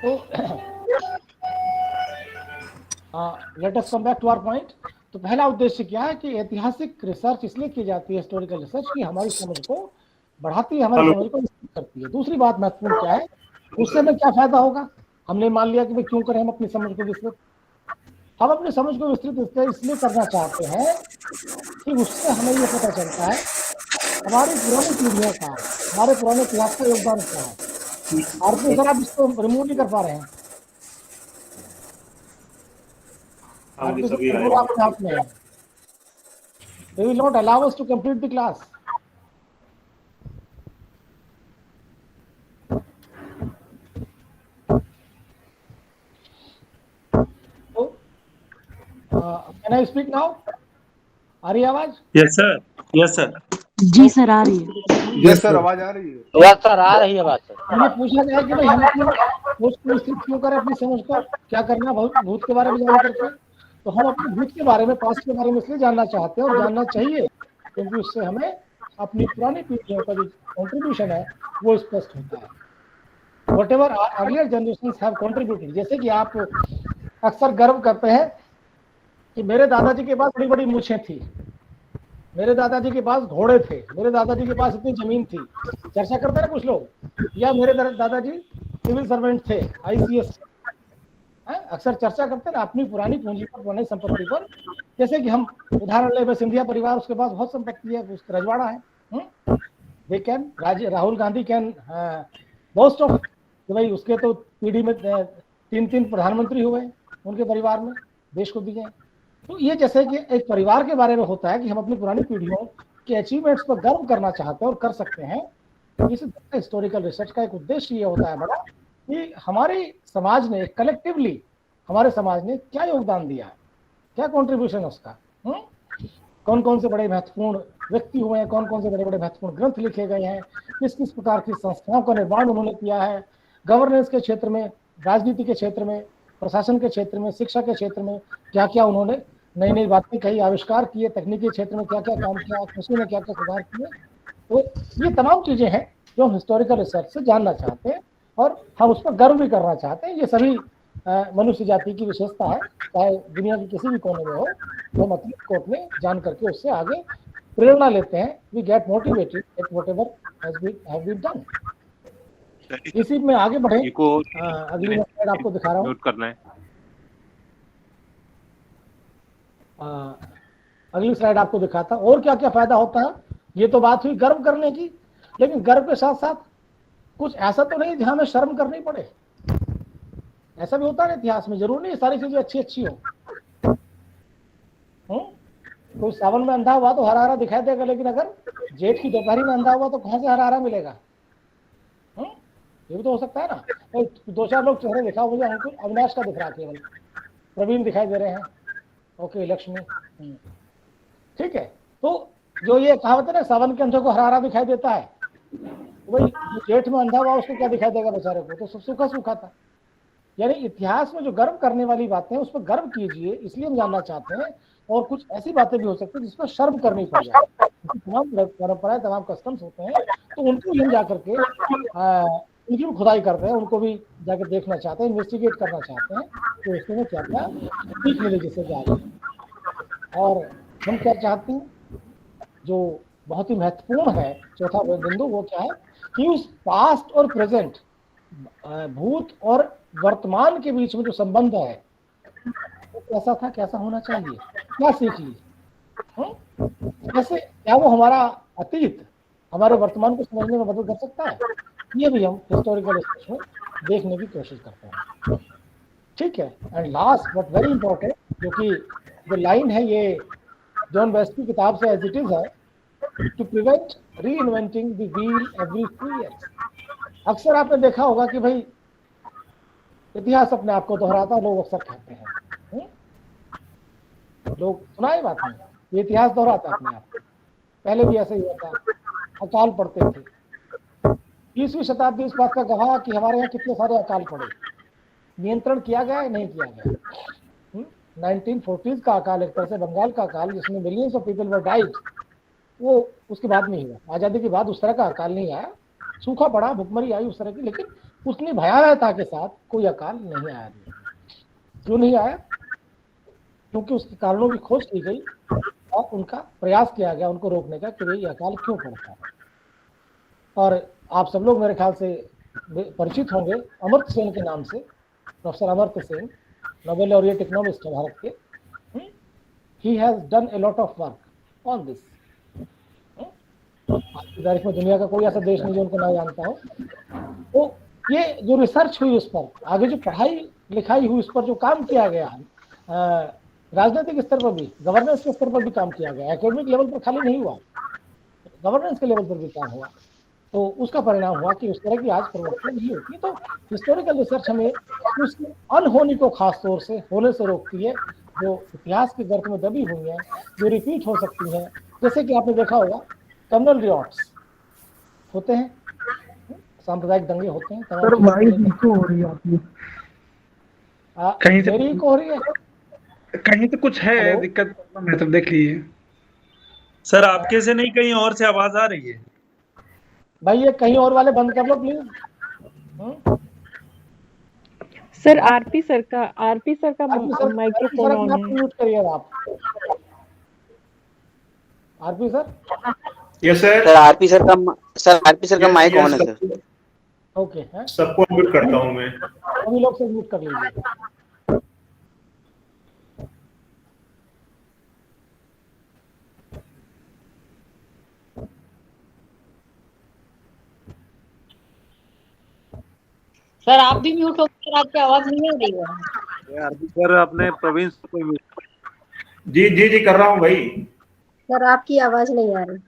A: तो let us come back to our point. तो पहला उद्देश्य क्या है कि ऐतिहासिक रिसर्च इसलिए की जाती है, हिस्टोरिकल रिसर्च, की हमारी समझ को बढ़ाती है, हमारी समझ को विस्तृत करती है। दूसरी बात महत्वपूर्ण क्या है, उससे हमें क्या फायदा होगा? हमने मान लिया कि भाई क्यों करें हम अपनी समझ को विस्तृत। हम अपनी समझ को विस्तृत इसलिए करना चाहते हैं कि उससे हमें ये पता चलता है हमारी पुरानी पीढ़ियों का, हमारे पुराने इतिहास का योगदान क्या है। और फिर सर आप इसको रिमूव नहीं कर पा रहे हैं। They will not allow us to complete the class. So, can I speak now? आ रही आवाज?
B: Yes sir, yes sir.
G: जी सर आ रही है।
F: यस सर, आवाज आ रही है।
E: यस सर आ रही है बात सर।
A: ये पूछा गया कि भाई हम अपनी सोच को विस्तृत क्यों करें, अपनी समझ को क्या करना भूत के बारे में जान करके। तो हम अपने भूत के बारे में, पास्ट के बारे में इसलिए जानना चाहते हैं और जानना चाहिए क्योंकि उससे हमें अपनी पुरानी पीढ़ियों का जो कॉन्ट्रीब्यूशन है वो स्पष्ट होता है। What ever earlier generations have contributed. जैसे कि आप अक्सर गर्व करते हैं कि मेरे दादाजी के पास बड़ी बड़ी मूछें थी, मेरे दादाजी के पास घोड़े थे, मेरे दादाजी के पास इतनी जमीन थी। चर्चा करते हैं कुछ लोग, या मेरे दादाजी सिविल सर्वेंट थे, ICS। अक्सर चर्चा करते हैं अपनी पुरानी पूंजी पर, पुरानी संपत्ति पर। जैसे कि हम उदाहरण ले, सिंधिया परिवार, उसके पास बहुत संपत्ति है, उसका रजवाड़ा है। They can, Rahul Gandhi can boast of भाई उसके तो पीढ़ी में 3 प्रधानमंत्री हुए उनके परिवार में, देश को दिए। तो ये जैसे कि एक परिवार के बारे में होता है कि हम अपनी पुरानी पीढ़ियों के अचीवमेंट्स पर गर्व करना चाहते हैं और कर सकते हैं। इस हिस्टोरिकल रिसर्च का एक उद्देश्य ये होता है बड़ा कि हमारे समाज ने कलेक्टिवली, हमारे समाज ने क्या योगदान दिया है, क्या कंट्रीब्यूशन है उसका। कौन कौन से बड़े महत्वपूर्ण व्यक्ति हुए हैं, कौन कौन से बड़े बड़े महत्वपूर्ण ग्रंथ लिखे गए हैं, किस किस प्रकार की संस्थाओं का निर्माण उन्होंने किया है, गवर्नेंस के क्षेत्र में, राजनीति के क्षेत्र में, प्रशासन के क्षेत्र में, शिक्षा के क्षेत्र में क्या क्या उन्होंने नई नई बातें कही, आविष्कार किए, तकनीकी क्षेत्र में क्या क्या काम किया, कृषि में क्या क्या सुधार किए। तो ये तमाम चीजें हैं जो हम हिस्टोरिकल रिसर्च से जानना चाहते हैं और हम उस पर गर्व भी करना चाहते हैं। ये सभी मनुष्य जाति की विशेषता है, चाहे दुनिया के किसी भी कोने में हो, हम अपने कोट में जान करके उससे आगे प्रेरणा लेते हैं। We get motivated at whatever have been done. इसी में आगे बढ़े। अगली स्लाइड आपको दिखा रहा हूँ।
F: नोट करना है।
A: अगली स्लाइड आपको दिखाता हूँ और क्या क्या फायदा होता है। ये तो बात हुई गर्व करने की, लेकिन गर्व के साथ साथ कुछ ऐसा तो नहीं जहां हमें शर्म करनी पड़े। ऐसा भी होता है इतिहास में, जरूर नहीं सारी चीजें अच्छी हो। कोई सावन में अंधा हुआ तो हरा हरा दिखाई देगा, लेकिन अगर जेठ की दोपहरी में अंधा हुआ तो कहां से हरा हरा मिलेगा? ये भी तो हो सकता है ना। 2-4 लोग चेहरे दिखा, मुझे अविनाश का दिख रहा, केवल प्रवीण दिखाई दे रहे हैं। ओके, लक्ष्मी, ठीक है। तो जो ये कहावत है ना, सावन के अंधों को हरा हरा दिखाई देता है, वही जो जेठ में अंधा हुआ उसको क्या दिखाई देगा बेचारे को, तो सब सूखा सूखा था। यानी इतिहास में जो गर्व करने वाली बातें हैं उस पर गर्व कीजिए, इसलिए हम जानना चाहते हैं। और कुछ ऐसी बातें भी हो सकती है जिस पर शर्म करनी पड़ जाए, तमाम परंपराएं, तमाम कस्टम्स होते हैं, तो उनको भी हम जाकर के उनकी भी खुदाई करते हैं, उनको भी जाकर देखना चाहते हैं, इन्वेस्टिगेट करना चाहते हैं कि उसमें क्या क्या सीख मिले जिससे जा रही है। और हम क्या चाहते हैं, जो बहुत ही महत्वपूर्ण है चौथा बिंदु, वो क्या है कि उस पास्ट और प्रेजेंट, भूत और वर्तमान के बीच में जो संबंध है वो कैसा था, कैसा होना चाहिए, क्या सीख लिए, कैसे, क्या वो हमारा अतीत हमारे वर्तमान को समझने में मदद कर सकता है, ये भी हम हिस्टोरिकल रिसर्च में देखने की कोशिश करते हैं। ठीक है। And last but very important, जो कि जो लाइन है ये जॉन बेस्ट की किताब से एज इट इज है, टू प्रिवेंट री inventing the wheel every few years. अक्सर आपने देखा होगा कि भाई इतिहास अपने आप को दोहराता, लोग अक्सर कहते हैं, लोग सुनाए बात नहीं, ये इतिहास दोहराता अपने आप को। पहले भी ऐसे ही हुआ था, अकाल पड़ते थे। 20वीं शताब्दी इस बात का गवाह कि हमारे यहाँ कितने सारे अकाल पड़े, नियंत्रण किया गया है नहीं किया गया। 1940s का अकाल, एक तरह से बंगाल का अकाल जिसमें millions of people were died, वो उसके बाद नहीं हुआ। आज़ादी के बाद उस तरह का अकाल नहीं आया, सूखा पड़ा, भुखमरी आई उस तरह की, लेकिन उतनी भयावहता के साथ कोई अकाल नहीं आया। क्यों नहीं आया? क्योंकि उसके कारणों की खोज की गई और उनका प्रयास किया गया उनको रोकने का कि भाई ये अकाल क्यों पड़ता है। और आप सब लोग मेरे ख्याल से परिचित होंगे अमर्त्य सेन के नाम से, professor Amartya Sen, Nobel laureate economist है भारत के। ही has done a lot of work on this. आज की तारीख में दुनिया का कोई ऐसा देश नहीं जो उनको ना जानता हो। तो ये जो रिसर्च हुई उस पर, आगे जो पढ़ाई लिखाई हुई उस पर जो काम किया गया है, राजनीतिक स्तर पर भी, गवर्नेंस के स्तर पर भी काम किया गया, एकेडमिक लेवल पर खाली नहीं हुआ, गवर्नेंस के लेवल पर भी काम हुआ। तो उसका परिणाम हुआ कि उस तरह की आज प्रवृत्ति नहीं होती। तो हिस्टोरिकल रिसर्च हमें उसकी अनहोनी को खास तौर से होने से रोकती है, जो इतिहास के गर्त में दबी हुई हैं, जो रिपीट हो सकती हैं। जैसे कि आपने देखा होगा कम्युनल रियॉट्स होते हैं, सांप्रदायिक दंगे होते हैं,
C: सर वाइस इको हो रही है आपकी, कहीं से
A: मेरी को हो रही है,
C: कहीं तो कुछ है
A: हेलो
C: दिक्कत, प्रॉब्लम है, तब देख लीजिए।
B: सर आपके से नहीं, कहीं और से आवाज आ रही है।
A: भाई ये कहीं और वाले बंद कर लो प्लीज।
F: सर आरपी सर का माइक्रोफोन ऑन है।
A: म्यूट करिए आप, RP sir.
D: Yes sir.
E: Sir RP sir का माइक ऑन है सर।
A: ओके, है
D: सबको अनम्यूट करता हूं मैं।
A: सभी लोग से म्यूट कर लीजिए।
H: सर आप भी म्यूट हो गए, आपकी आवाज नहीं आ रही है।
D: आरपी सर अपने प्रवीण सर को म्यूट। जी जी जी कर रहा हूं भाई।
H: सर आपकी आवाज नहीं आ रही।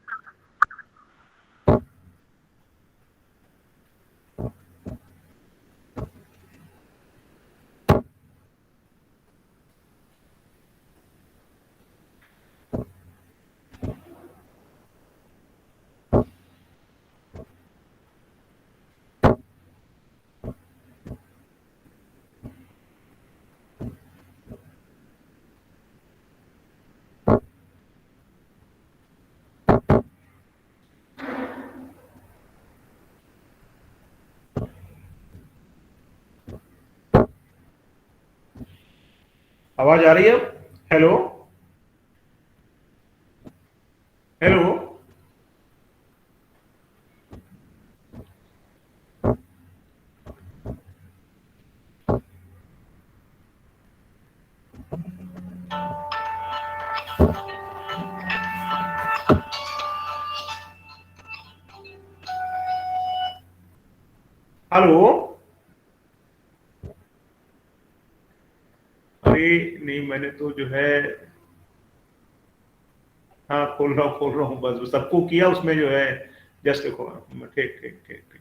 D: आवाज आ रही है? Hello hello. हेलो। अरे नहीं, मैंने तो जो है, हाँ खोल रहा हूँ बस सबको किया उसमें जो है, जस्ट देखो। ठीक ठीक ठीक ठीक।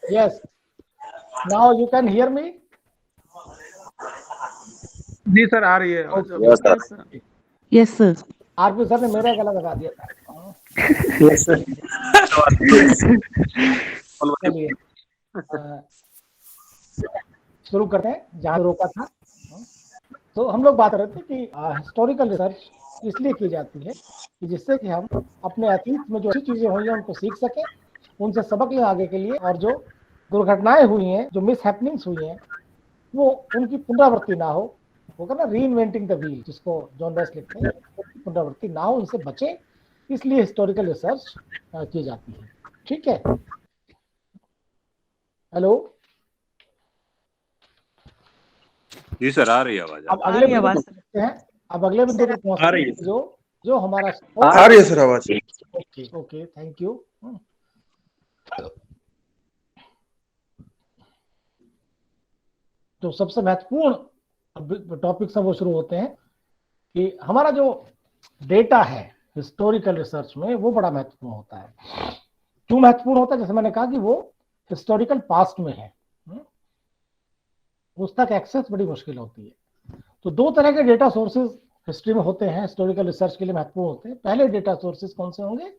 A: Yes. Now you can hear me?
I: जी सर आ रही है
E: Yes, sir.
G: Yes, sir.
A: RP sir ने मेरा गला लगा दिया था। चलिए शुरू करते हैं जहाँ रोका था। तो हम लोग बात कर रहे थे कि हिस्टोरिकल रिसर्च इसलिए की जाती है कि जिससे कि हम अपने अतीत में जो अच्छी चीजें हुई हैं उनको सीख सकें, उनसे सबक लें आगे के लिए, और जो दुर्घटनाएं हुई हैं, जो मिस हैपनिंग्स हुई हैं, वो उनकी पुनरावृत्ति ना हो। वो कहना री इन्वेंटिंग द व्हील, जिसको जॉन वेस्ट लिखते हैं, पुनरावृत्ति ना हो, उनसे बचें, इसलिए हिस्टोरिकल रिसर्च की जाती है। ठीक है। हेलो
J: जी सर आ रही है आवाज।
A: अब अगले बिंदु पे पहुंचते हैं। अब अगले बिंदु पे पहुंचते
B: आ रही है।
A: हैं जो हमारा
B: आ रही है सर आवाज।
A: Okay okay, thank you. तो सबसे महत्वपूर्ण टॉपिक सब वो शुरू होते हैं कि हमारा जो डेटा है हिस्टोरिकल रिसर्च में वो बड़ा महत्वपूर्ण होता है। क्यों महत्वपूर्ण होता है? जैसे मैंने कहा कि वो हिस्टोरिकल पास्ट में है, उस तक एक्सेस बड़ी मुश्किल होती है। तो दो तरह के डेटा सोर्सेज हिस्ट्री में होते हैं, हिस्टोरिकल रिसर्च के लिए महत्वपूर्ण होते हैं। पहले डेटा सोर्सेज कौन से होंगे?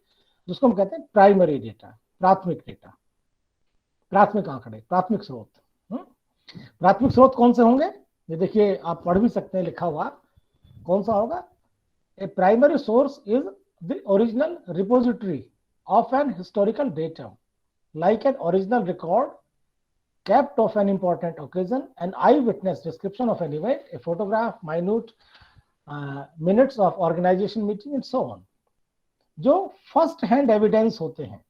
A: जिसको हम कहते हैं प्राइमरी डेटा, प्राथमिक डेटा, प्राथमिक आंकड़े, प्राथमिक स्रोत। प्राथमिक स्रोत कौन से होंगे? ये देखिए, आप पढ़ भी सकते हैं, लिखा हुआ कौन सा होगा? A primary source is the original repository of an historical data, like an original record kept of an important occasion, an eyewitness description of an event, a photograph, minute minutes of organization meeting and so on. जो first hand evidence होते हैं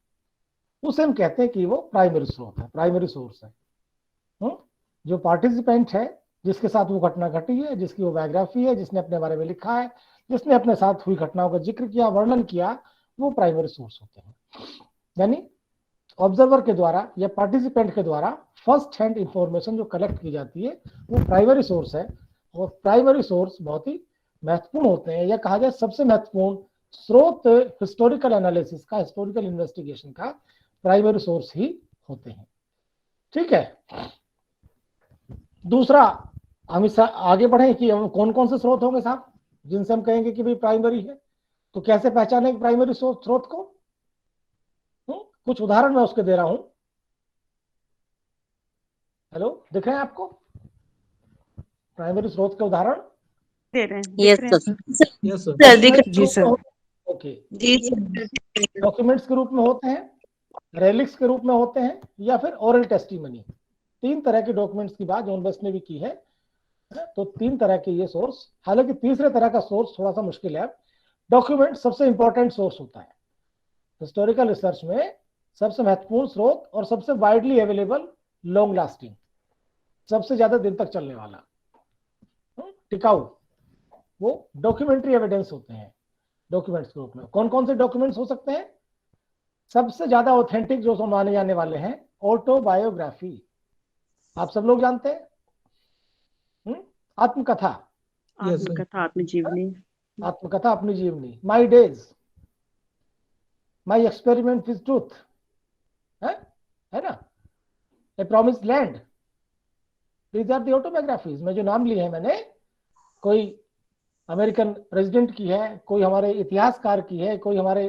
A: उसे हम कहते हैं कि वो primary स्रोत है, प्राइमरी सोर्स है। जो पार्टिसिपेंट है, जिसके साथ वो घटना घटी है, जिसकी वो बायोग्राफी है, जिसने अपने बारे में लिखा है, जिसने अपने साथ हुई घटनाओं का जिक्र किया, वर्णन किया, वो प्राइमरी सोर्स होते हैं। यानी ऑब्जर्वर के द्वारा या पार्टिसिपेंट के द्वारा फर्स्ट हैंड इंफॉर्मेशन जो कलेक्ट की जाती है वो प्राइमरी सोर्स है। और प्राइमरी सोर्स बहुत ही महत्वपूर्ण होते हैं, या कहा जाए सबसे महत्वपूर्ण स्रोत हिस्टोरिकल एनालिसिस का, हिस्टोरिकल इन्वेस्टिगेशन का प्राइमरी सोर्स ही होते हैं। ठीक है। दूसरा, हम इस आगे बढ़े कि कौन कौन से स्रोत होंगे साहब जिनसे हम कहेंगे कि भाई प्राइमरी है। तो कैसे पहचानेंगे प्राइमरी स्रोत को? कुछ उदाहरण मैं उसके दे रहा हूं। हेलो, दिख रहे हैं आपको प्राइमरी स्रोत के उदाहरण?
F: दे रहे हैं।
E: Yes, sir.
C: Yes sir.
G: जी सर।
A: ओके, डॉक्यूमेंट्स के रूप में होते हैं, रेलिक्स के रूप में होते हैं, या फिर ओरल टेस्टिमनी। तीन तरह के डॉक्यूमेंट्स की बात जॉन वेस्ट ने भी की है। तो तीन तरह के ये सोर्स, हालांकि तीसरे तरह का सोर्स थोड़ा सा मुश्किल है। डॉक्यूमेंट सबसे इंपॉर्टेंट सोर्स होता है हिस्टोरिकल रिसर्च में, सबसे महत्वपूर्ण स्रोत और सबसे वाइडली अवेलेबल, लॉन्ग लास्टिंग, सबसे ज्यादा दिन तक चलने वाला, टिकाऊ, वो डॉक्यूमेंट्री एविडेंस होते हैं डॉक्यूमेंट्स के रूप में। कौन कौन से डॉक्यूमेंट्स हो सकते हैं? सबसे ज्यादा ऑथेंटिक जो माने जाने वाले हैं, ऑटोबायोग्राफी, आप सब लोग जानते हैं, आत्मकथा,
F: आत्मकथा, आत्मजीवनी,
A: आत्मकथा, अपनी जीवनी, my days, my experiment with truth, है ना, a promised land, these are the autobiographies. में जो नाम लिए हैं मैंने, कोई अमेरिकन प्रेसिडेंट की है, कोई हमारे इतिहासकार की है, कोई हमारे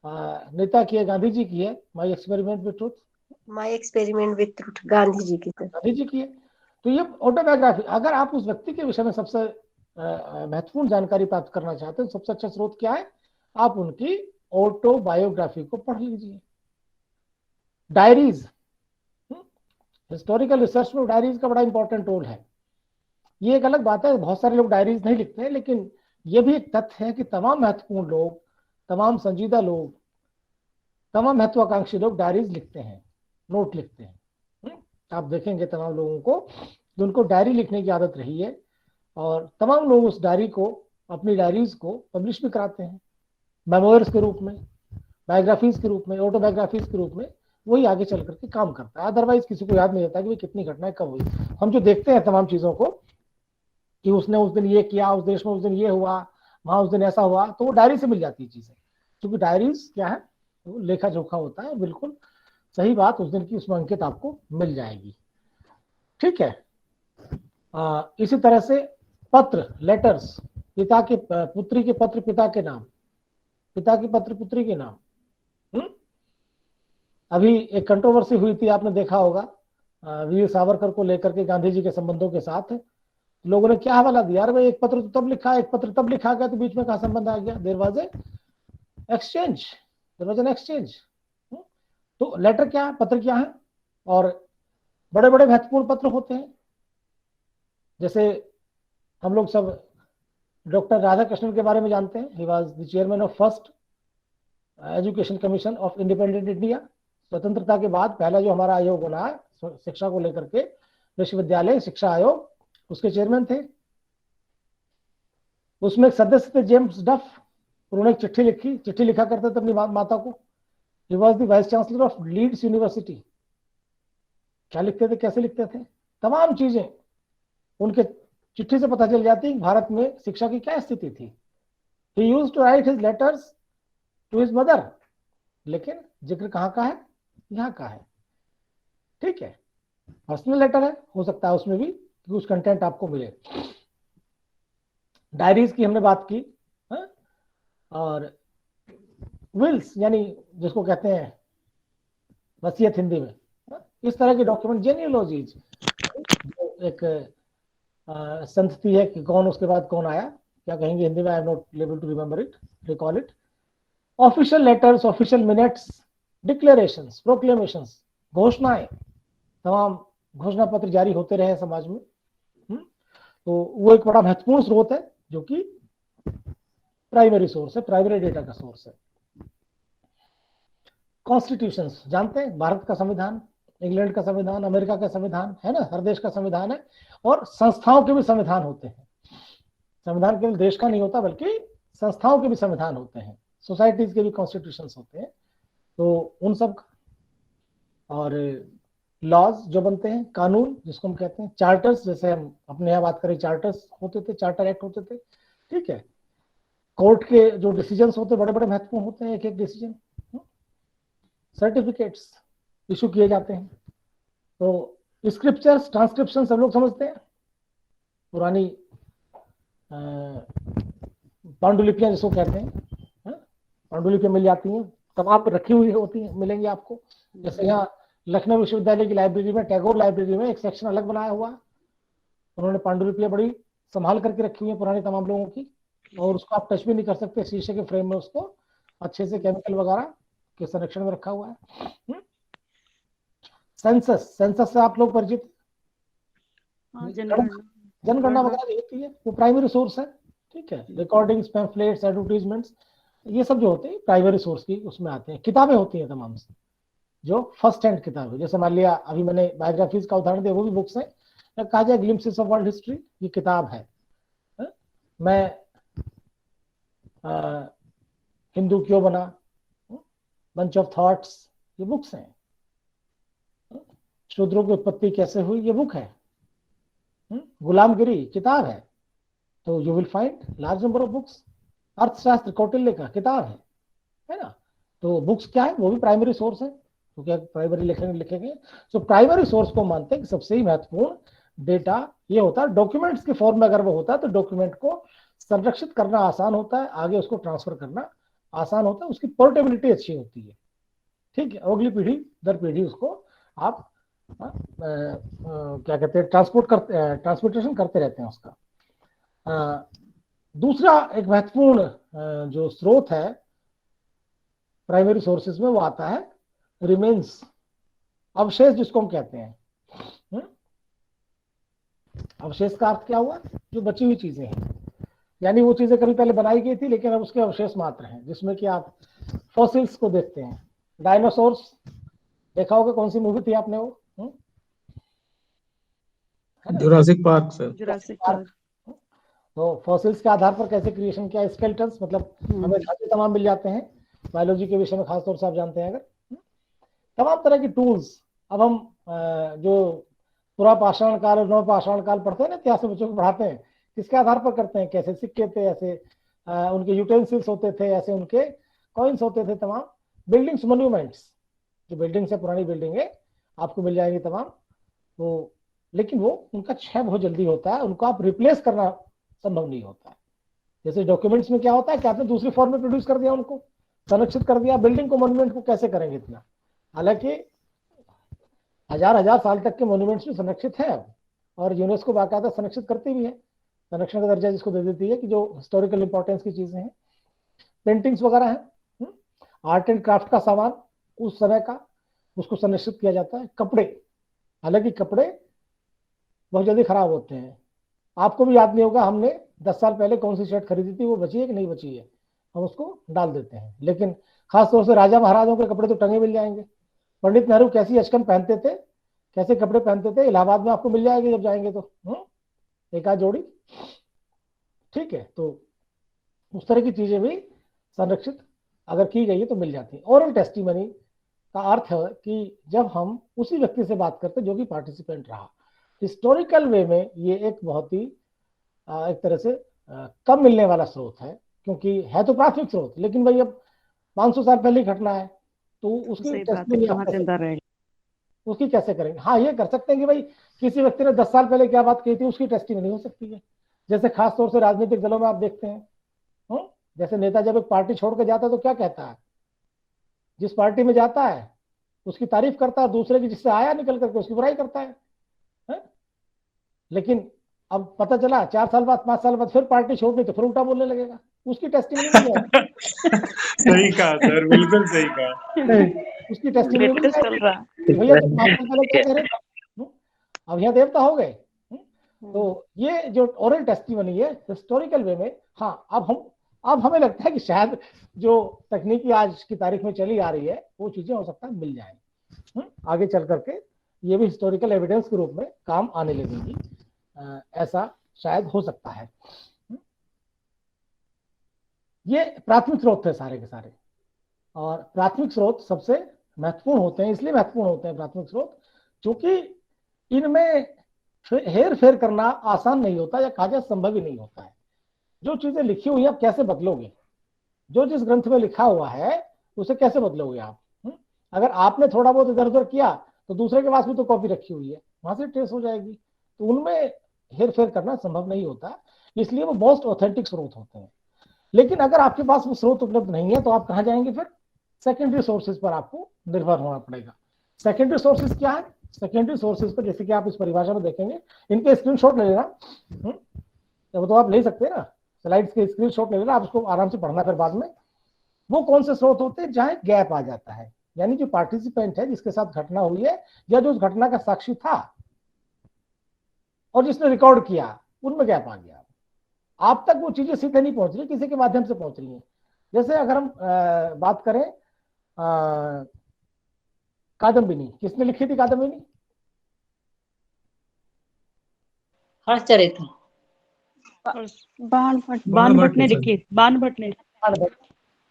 A: नेता की है, गांधी जी की है, my experiment with truth,
K: my experiment with truth Gandhi ji की,
A: गांधी जी की है। तो ये ऑटोबायोग्राफी, अगर आप उस व्यक्ति के विषय में सबसे महत्वपूर्ण जानकारी प्राप्त करना चाहते हैं, सबसे अच्छा स्रोत क्या है? आप उनकी ऑटोबायोग्राफी को पढ़ लीजिए। डायरीज, हिस्टोरिकल रिसर्च में डायरीज का बड़ा इंपॉर्टेंट रोल है। ये एक अलग बात है, बहुत सारे लोग डायरीज नहीं लिखते हैं, लेकिन ये भी एक तथ्य है कि तमाम महत्वपूर्ण लोग, तमाम संजीदा लोग, तमाम महत्वाकांक्षी लोग डायरीज लिखते हैं, नोट लिखते हैं। आप देखेंगे तमाम लोगों को जिनको डायरी लिखने की आदत रही है, और तमाम लोग उस डायरी को, अपनी डायरीज को पब्लिश भी कराते हैं, मेमोयर्स के रूप में, बायोग्राफीज के रूप में, ऑटोबायोग्राफीज के रूप में। वही आगे चल करके काम करता है। अदरवाइज किसी को याद नहीं रहता कि भाई कितनी घटनाएं कब हुई। हम जो देखते हैं तमाम चीजों को कि उसने उस दिन ये किया, उस देश में उस दिन ये हुआ, वहां उस दिन ऐसा हुआ, तो वो डायरी से मिल जाती है चीजें। क्योंकि डायरीज क्या है, वो लेखा जोखा होता है, बिल्कुल सही बात उस दिन की उसमें अंकित आपको मिल जाएगी। ठीक है। इसी तरह से पत्र, लेटर्स, पिता के पुत्री के पत्र पिता के नाम, पिता के पत्र पुत्री के नाम। अभी एक कंट्रोवर्सी हुई थी, आपने देखा होगा, वीर सावरकर को लेकर के गांधी जी के संबंधों के साथ लोगों ने क्या हवाला दिया, अरे एक पत्र तो तब लिखा, एक पत्र तब लिखा गया, तो बीच में कहा संबंध आ गया। There was a exchange, there was an exchange. तो लेटर क्या है, पत्र क्या है, और बड़े बड़े महत्वपूर्ण पत्र होते हैं। जैसे हम लोग सब डॉक्टर राधाकृष्णन के बारे में जानते हैं, he was the chairman of first education commission of independent India. स्वतंत्रता के बाद पहला जो हमारा आयोग बना है शिक्षा को लेकर के, विश्वविद्यालय शिक्षा आयोग, उसके चेयरमैन थे। उसमें एक सदस्य थे जेम्स डफ, उन्होंने एक चिट्ठी लिखा करते थे अपनी माता को। He was the vice chancellor of Leeds university. क्या लिखते थे, कैसे लिखते थे, तमाम चीजें उनके चिट्ठी से पता चल जाती है भारत में शिक्षा की क्या स्थिति थी। He used to write his letters to his mother, लेकिन जिक्र कहाँ का है, यहाँ का है। ठीक है, पर्सनल लेटर है, हो सकता है उसमें भी कुछ कंटेंट आपको मिले। डायरीज की हमने बात की, और विल्स यानी जिसको कहते हैं वसीयत हिंदी में, इस तरह के डॉक्यूमेंट, जेनियोलॉजीज, एक संतति है कि कौन उसके बाद कौन आया, क्या कहेंगे हिंदी में, I am not able to remember it, recall it. Official letters, official minutes, declarations, proclamations, घोषणाएं, तमाम घोषणा पत्र जारी होते रहे समाज में। तो वो एक बड़ा महत्वपूर्ण स्रोत है जो कि प्राइमरी सोर्स है, प्राइमरी डेटा का सोर्स है। कॉन्स्टिट्यूशंस जानते हैं, भारत का संविधान, इंग्लैंड का संविधान, अमेरिका का संविधान है ना, हर देश का संविधान है। और संस्थाओं के भी संविधान होते हैं। संविधान केवल देश का नहीं होता बल्कि संस्थाओं के भी संविधान होते हैं, सोसाइटीज के भी कॉन्स्टिट्यूशंस होते हैं। तो उन सब, और लॉज जो बनते हैं, कानून जिसको हम कहते हैं, चार्टर्स, जैसे हम अपने यहाँ बात करें चार्टर्स होते थे, चार्टर एक्ट होते थे। ठीक है, कोर्ट के जो डिसीजंस होते बड़े बड़े महत्वपूर्ण होते हैं, एक एक डिसीजन। सर्टिफिकेट्स इशू किए जाते हैं। तो स्क्रिप्चर्स, ट्रांसक्रिप्शन सब लोग समझते हैं, पुरानी पांडुलिपियां जिसको कहते हैं, पांडुलिपियां मिल जाती हैं, तमाम रखी हुई होती हैं, मिलेंगी आपको। जैसे यहाँ लखनऊ विश्वविद्यालय की लाइब्रेरी में, टैगोर लाइब्रेरी में एक सेक्शन अलग बनाया हुआ है, उन्होंने पांडुलिपियां बड़ी संभाल करके रखी हुई है पुरानी तमाम लोगों की, और उसको आप टच भी नहीं कर सकते, शीशे के फ्रेम में उसको अच्छे से केमिकल वगैरह के संरक्षण में रखा हुआ है। सेंसस, सेंसस से आप लोग परिचित, जनगणना वगैरह जो होती है वो प्राइमरी सोर्स है। ठीक है, रिकॉर्डिंग्स, पैम्फलेट्स, एडवर्टीजमेंट्स, ये सब जो होते हैं प्राइमरी सोर्स की उसमें आते हैं। किताबें होती हैं तमाम से, जो फर्स्ट हैंड किताबें, जैसे मान लिया अभी मैंने बायोग्राफीज का उदाहरण दिया, वो भी बुक्स हैं। कहा जाए ग्लिम्पसेस ऑफ वर्ल्ड हिस्ट्री, ये किताब है। मैं हिंदू क्यों बना, बंच ऑफ थॉट्स, ये बुक्स हैं। शूद्रों की उत्पत्ति कैसे हुई, ये बुक है। गुलामगिरी किताब है। तो you will find large number of books. अर्थशास्त्र कौटिल्य का किताब है ना। तो बुक्स क्या है, वो भी प्राइमरी सोर्स है, तो क्या प्राइमरी लिखे गए। सो प्राइमरी सोर्स को मानते हैं कि सबसे ही महत्वपूर्ण डेटा ये होता है। डॉक्यूमेंट्स के फॉर्म में अगर वो होता है तो डॉक्यूमेंट को संरक्षित करना आसान होता है, आगे उसको ट्रांसफर करना आसान होता है, उसकी पोर्टेबिलिटी अच्छी होती है। ठीक है, अगली पीढ़ी दर पीढ़ी उसको आप क्या कहते हैं, ट्रांसपोर्टेशन करते रहते हैं उसका। दूसरा एक महत्वपूर्ण जो स्रोत है प्राइमरी सोर्सेज में, वो आता है रिमेन्स, अवशेष जिसको हम कहते हैं। अवशेष का अर्थ क्या हुआ, जो बची हुई चीजें हैं, यानी वो चीजें कभी पहले बनाई गई थी लेकिन अब उसके अवशेष मात्र हैं, जिसमें कि आप फॉसिल्स को देखते हैं। डायनासोर्स देखा होगा, कौन सी मूवी थी आपने वो,
C: Jurassic park sir.
G: Jurassic park.
A: तो फॉसिल्स के आधार पर कैसे क्रिएशन किया, स्केलेटन्स, मतलब हमें ढांचे तमाम मिल जाते हैं बायोलॉजी के विषय में, खासतौर से आप जानते हैं अगर। तमाम तरह की टूल्स, अब हम जो पूरा पाषाण काल और नव पाषाण काल पढ़ते हैं ना, इतिहास में बच्चों को पढ़ाते हैं, किसके आधार पर करते हैं, कैसे सिक्के थे, ऐसे उनके यूटेंसिल्स होते थे, ऐसे उनके कॉइन्स होते थे, तमाम बिल्डिंग्स, मोन्यूमेंट्स, जो बिल्डिंग से पुरानी बिल्डिंग है आपको मिल जाएंगी तमाम। तो लेकिन वो उनका क्षय बहुत जल्दी होता है, उनको आप रिप्लेस करना संभव नहीं होता है। जैसे डॉक्यूमेंट्स में क्या होता है कि आपने दूसरी फॉर्म में प्रोड्यूस कर दिया, उनको संरक्षित कर दिया, बिल्डिंग को मॉन्यूमेंट को कैसे करेंगे इतना, हालांकि हजार साल तक के मॉन्यूमेंट्स भी संरक्षित है अब, और यूनेस्को बाकायदा संरक्षित करती भी है, संरक्षण का दर्जा जिसको दे देती है कि जो हिस्टोरिकल इंपॉर्टेंस की चीजें हैं। पेंटिंग्स वगैरह है, आर्ट एंड क्राफ्ट का सामान उस समय का, उसको संरक्षित किया जाता है। कपड़े, हालांकि कपड़े बहुत जल्दी खराब होते हैं, आपको भी याद नहीं होगा हमने 10 साल पहले कौन सी शर्ट खरीदी थी, वो बची है कि नहीं बची है, हम उसको डाल देते हैं। लेकिन खासतौर से राजा महाराजों के कपड़े तो टंगे मिल जाएंगे। पंडित नेहरू कैसी अचकन पहनते थे, कैसे कपड़े पहनते थे, इलाहाबाद में आपको मिल जाएंगे जब जाएंगे तो, एक आध जोड़ी, ठीक है। तो उस तरह की चीजें भी संरक्षित अगर की गई है तो मिल जाती है। ओरल टेस्टिमनी का अर्थ है कि जब हम उसी व्यक्ति से बात करते जो कि पार्टिसिपेंट रहा। हिस्टोरिकल वे में ये एक बहुत ही एक तरह से कम मिलने वाला स्रोत है, क्योंकि है तो प्राथमिक स्रोत, लेकिन भाई अब 500 साल पहले ही घटना है तो उसकी टेस्टिमनी उसकी कैसे करेंगे। हाँ, ये कर सकते हैं कि भाई किसी व्यक्ति ने 10 साल पहले क्या बात कही थी, उसकी टेस्टिमनी हो सकती है। जैसे खासतौर से राजनीतिक दलों में आप देखते हैं, जैसे नेता जब एक पार्टी छोड़ कर जाता है तो क्या कहता है, जिस पार्टी में जाता है उसकी तारीफ करता है, दूसरे की जिससे आया निकल करके उसकी बुराई करता है। लेकिन अब पता चला 4 साल बाद 5 साल बाद फिर पार्टी छोड़ दी तो फिर उल्टा बोलने लगेगा, उसकी टेस्टिमनी नहीं है।
B: सही कहा सर, बिल्कुल सही कहा।
A: उसकी टेस्टिमनी नहीं है, भैया तो 5 साल पहले क्या कह रहे थे, अब यहाँ देवता हो गए। तो ये जो ओरल टेस्टिमनी है हिस्टोरिकल वे में, हाँ अब हमें लगता है कि शायद जो तकनीकी आज की तारीख में चली आ रही है वो चीजें हो सकता है मिल जाएंगी आगे चल करके, ये भी हिस्टोरिकल एविडेंस के रूप में काम आने लगेगी, ऐसा शायद हो सकता है। ये प्राथमिक स्रोत है सारे के सारे, और प्राथमिक स्रोत सबसे महत्वपूर्ण होते हैं। इसलिए महत्वपूर्ण होते हैं प्राथमिक स्रोत क्योंकि इनमें हेर फेर करना आसान नहीं होता, या काजा संभव ही नहीं होता है। जो चीजें लिखी हुई है आप कैसे बदलोगे, जो जिस ग्रंथ में लिखा हुआ है उसे कैसे बदलोगे आप। अगर आपने थोड़ा बहुत इधर उधर किया तो दूसरे के पास भी तो कॉपी रखी हुई है, वहां से ट्रेस हो जाएगी। तो उनमें हेर फेर करना संभव नहीं होता, इसलिए वो मोस्ट ऑथेंटिक स्रोत होते हैं। लेकिन अगर आपके पास वो स्रोत उपलब्ध नहीं है तो आप कहाँ जाएंगे, फिर सेकेंडरी सोर्सेज पर आपको निर्भर होना पड़ेगा। सेकेंडरी सोर्सेज क्या है, सेकेंडरी सोर्सेज पर जैसे कि आप इस परिभाषा में देखेंगे, इनके स्क्रीनशॉट ले लेना, तो आप ले सकते हैं ना, स्लाइड्स के स्क्रीनशॉट ले लेना, आप उसको आराम से पढ़ना फिर बाद में। वो कौन से स्रोत होते हैं जहां गैप आ जाता है, यानी जो पार्टिसिपेंट है जिसके साथ घटना हुई है या जो उस घटना का साक्षी था और जिसने रिकॉर्ड किया, उनमें गैप आ गया। आप तक वो चीजें सीधे नहीं पहुंच रही, किसी के माध्यम से पहुंच रही हैं। जैसे अगर हम बात करें कादम्बिनी, किसने लिखी थी कादम्बिनी?
H: हर्षचरित
F: बाणभट्ट ने लिखी, बाणभट्ट ने।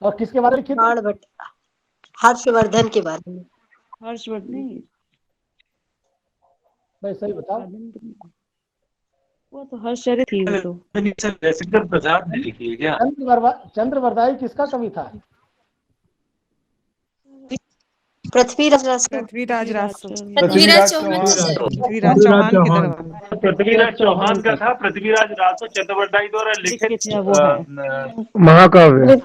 A: और किसके बारे में लिखी थी?
K: बाणभट्ट, हर्षवर्धन के बारे में।
F: हर्षवर्धन नहीं,
A: भाई सही बताओ।
F: वो तो हर्षचरित थी वो तो।
J: जयशंकर प्रसाद ने लिखी है क्या?
A: चंद्रवरदाई किसका कवि था?
K: पृथ्वीराज
B: चौहान का था। पृथ्वीराज रासो चंद्रवरदाई द्वारा लिखित
I: महाकाव्य,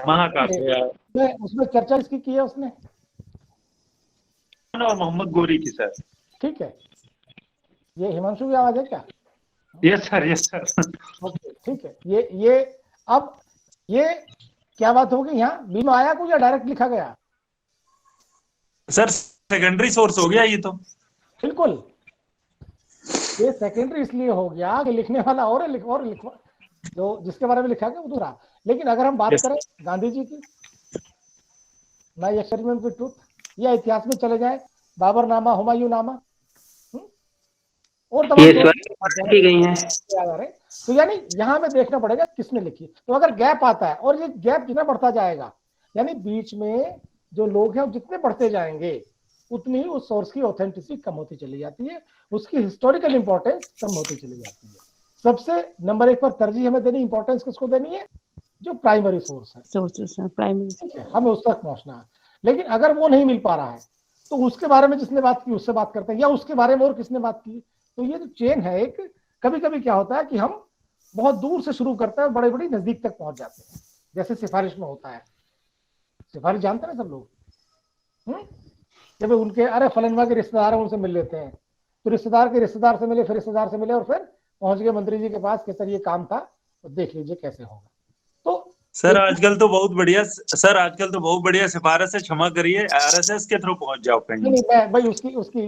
B: महाकाव्य।
A: उसमें चर्चा इसकी की है उसने
B: और मोहम्मद गोरी की सर।
A: ठीक है, ये हिमांशु की आवाज है क्या?
B: Yes sir, yes sir.
A: Okay, ठीक है। ये अब ये क्या बात होगी, यहाँ बीच में आया कुछ या डायरेक्ट लिखा गया?
B: सर सेकेंडरी सोर्स हो गया ये तो।
A: बिल्कुल, ये सेकेंडरी इसलिए हो गया कि लिखने वाला और लिखवा जो जिसके बारे में लिखा गया वो दूसरा। लेकिन अगर हम बात करें गांधी जी की, माय एक्सपेरिमेंट विद ट्रूथ, या इतिहास में चले जाए बाबर नामा, हुमायूं नामा और
E: की गई हैं,
A: तो यानी यहाँ में देखना पड़ेगा किसने लिखी। तो अगर गैप आता है, और ये गैप जितना बढ़ता जाएगा, यानी बीच में जो लोग हैं जितने बढ़ते जाएंगे उतनी ही उस सोर्स की ऑथेंटिसिटी कम होती चली जाती है, उसकी हिस्टोरिकल इंपॉर्टेंस कम होती चली जाती है। सबसे नंबर 1 पर तरजीह हमें देनी, इंपॉर्टेंस किसको देनी है? जो प्राइमरी सोर्स है,
F: सोर्सेस हैं, प्राइमरी।
A: हमें उस तक पहुंचना है। लेकिन अगर वो नहीं मिल पा रहा है तो उसके बारे में जिसने बात की उससे बात करते हैं, या उसके बारे में और किसने बात की। तो ये जो चेन है एक, कभी कभी क्या होता है कि हम बहुत दूर से शुरू करते हैं और बड़े बड़ी नजदीक तक पहुंच जाते हैं, जैसे सिफारिश में होता है। सिफारिश जानते हैं सब लोग, जब उनके अरे फलनवा के रिश्तेदार हैं उनसे मिल लेते हैं, तो रिश्तेदार के रिश्तेदार से मिले, फिर रिश्तेदार से मिले, और फिर पहुंच गए मंत्री जी के पास कि सर ये काम था, तो देख लीजिए कैसे होगा। तो
B: सर आजकल तो बहुत बढ़िया, सर आजकल तो बहुत बढ़िया सिफारिश है, क्षमा करिए, आरएसएस के थ्रू पहुंच जाओ कहीं।
A: नहीं मैं भाई उसकी उसकी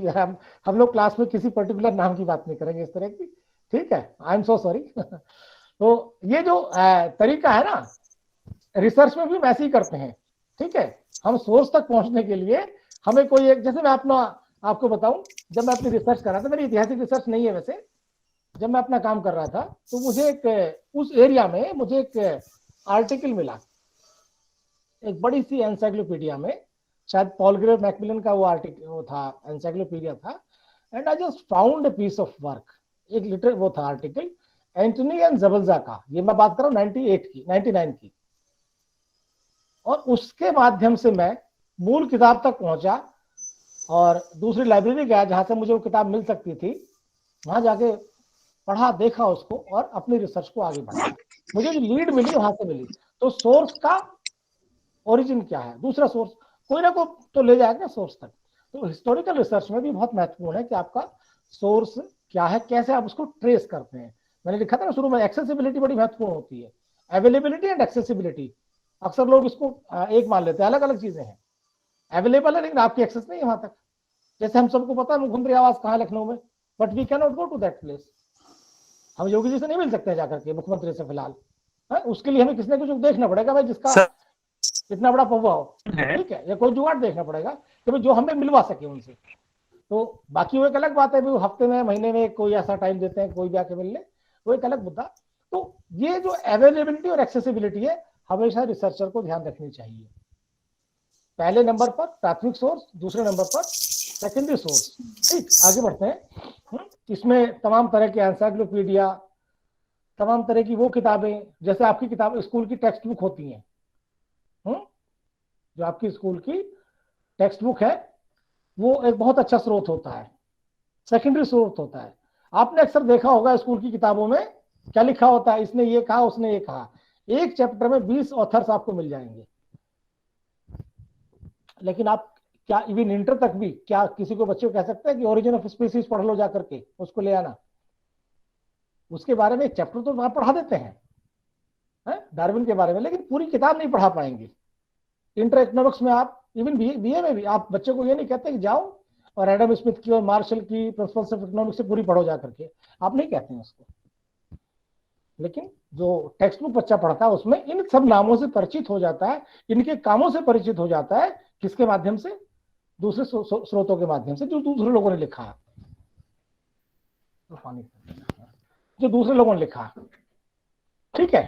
A: हम लोग क्लास में किसी पर्टिकुलर नाम की बात नहीं करेंगे इस तरह की, ठीक है, आई एम सो सॉरी। तो ये जो तरीका है ना, रिसर्च में भी वैसे ही करते हैं, ठीक है। हम सोर्स तक पहुंचने के लिए हमें कोई एक, जैसे मैं अपना आपको बताऊं, जब मैं अपनी रिसर्च कर रहा था, मेरी ऐतिहासिक रिसर्च नहीं है वैसे, जब मैं अपना काम कर रहा था तो मुझे एक उस एरिया में मुझे एक आर्टिकल मिला, एक बड़ी सी एनसाइक्लोपीडिया में, शायद पॉल ग्रे मैकमिलन का वो आर्टिकल वो था, एनसाइक्लोपीडिया था, and I just found a piece of work, एक लिटर वो था आर्टिकल, एंटनी एंड जबलजा का, ये मैं बात कर रहा हूँ 99 की, और उसके माध्यम से मैं मूल किताब तक पहुंचा और दूसरी लाइब्रेरी गया जहां से मुझे वो किताब मिल सकती थी, वहां जाके पढ़ा, देखा उसको, और अपनी रिसर्च को आगे बढ़ाया। मुझे जो लीड मिली वहां से मिली। तो सोर्स का ओरिजिन क्या है, दूसरा सोर्स कोई ना कोई तो ले जाएगा सोर्स तक। तो हिस्टोरिकल रिसर्च में भी बहुत महत्वपूर्ण है कि आपका सोर्स क्या है, कैसे आप उसको ट्रेस करते हैं। मैंने लिखा था ना शुरू में, एक्सेसिबिलिटी बड़ी महत्वपूर्ण होती है, अवेलेबिलिटी एंड एक्सेसिबिलिटी। अक्सर लोग इसको एक मान लेते हैं, अलग अलग चीजें हैं। अवेलेबल है लेकिन आपकी एक्सेस नहीं है वहां तक। जैसे हम सबको पता है मुख्यमंत्री आवास कहाँ है लखनऊ में, but we can not go to that place. हम योगी जी से नहीं मिल सकते जाकर के, मुख्यमंत्री से फिलहाल, उसके लिए हमें किसी न कुछ देखना पड़ेगा भाई, जिसका इतना बड़ा पौवा हो, ठीक है, या कोई जुगाड़ देखना पड़ेगा कि भाई जो हमें मिलवा सके उनसे। तो बाकी वो एक अलग बात है, वो हफ्ते में महीने में कोई ऐसा टाइम देते हैं कोई भी आके मिल ले, वो एक अलग मुद्दा। तो ये जो अवेलेबिलिटी और एक्सेसिबिलिटी है, हमेशा रिसर्चर को ध्यान रखनी चाहिए। पहले नंबर पर प्राथमिक सोर्स, दूसरे नंबर पर सेकेंडरी सोर्स। ठीक, आगे बढ़ते हैं। इसमें तमाम तरह के एनसाइक्लोपीडिया, तमाम तरह की वो किताबें, जैसे आपकी किताब स्कूल की टेक्स्ट बुक होती हैं, जो आपकी स्कूल की टेक्स्ट बुक है, वो एक बहुत अच्छा स्रोत होता है, सेकेंडरी स्रोत होता है। आपने अक्सर देखा होगा स्कूल की किताबों में क्या लिखा होता है, इसने ये कहा, उसने ये कहा। एक चैप्टर में 20 ऑथर्स आपको मिल जाएंगे, लेकिन आप क्या इवन इंटर तक भी क्या किसी को बच्चे को कह सकते हैं कि ओरिजिन ऑफ स्पीसीज पढ़ लो जाकर के, उसको ले आना, उसके बारे में एक चैप्टर तो वहां पढ़ा देते हैं, डार्विन के बारे में, लेकिन पूरी किताब नहीं पढ़ा पाएंगे। इंटर इकोनॉमिक्स में आप, इवन बीए में भी आप बच्चे को ये नहीं कहते कि जाओ और एडम स्मिथ की और मार्शल की प्रिंसिपल्स ऑफ इकोनॉमिक्स से पूरी पढ़ो जाकर के, आप नहीं कहते हैं उसको। लेकिन जो टेक्स्ट बुक बच्चा पढ़ता है उसमें इन सब नामों से परिचित हो जाता है, इनके कामों से परिचित हो जाता है। किसके माध्यम से? दूसरे स्रोतों के माध्यम से, जो दूसरे लोगों ने लिखा है, जो दूसरे लोगों ने लिखा, ठीक है।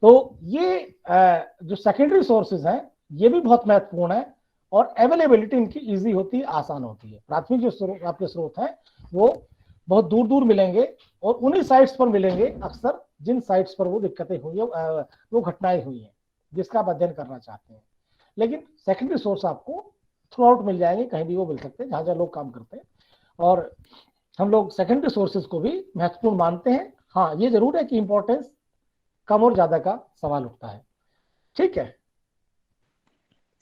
A: तो ये जो सेकेंडरी सोर्सेज हैं ये भी बहुत महत्वपूर्ण है, और अवेलेबिलिटी इनकी इजी होती है, आसान होती है। प्राथमिक जो आपके स्रोत हैं वो बहुत दूर दूर मिलेंगे, और उन्हीं साइट्स पर मिलेंगे अक्सर जिन साइट्स पर वो दिक्कतें हुई है, वो घटनाएं हुई हैं जिसका आप अध्ययन करना चाहते हैं। लेकिन सेकेंडरी सोर्स आपको थ्रू आउट मिल जाएंगे, कहीं भी वो मिल सकते हैं जहां जहां लोग काम करते हैं, और हम लोग सेकेंडरी सोर्सेज को भी महत्वपूर्ण मानते हैं। हाँ, ये जरूर है कि इंपॉर्टेंस कम और ज्यादा का सवाल उठता है, ठीक है।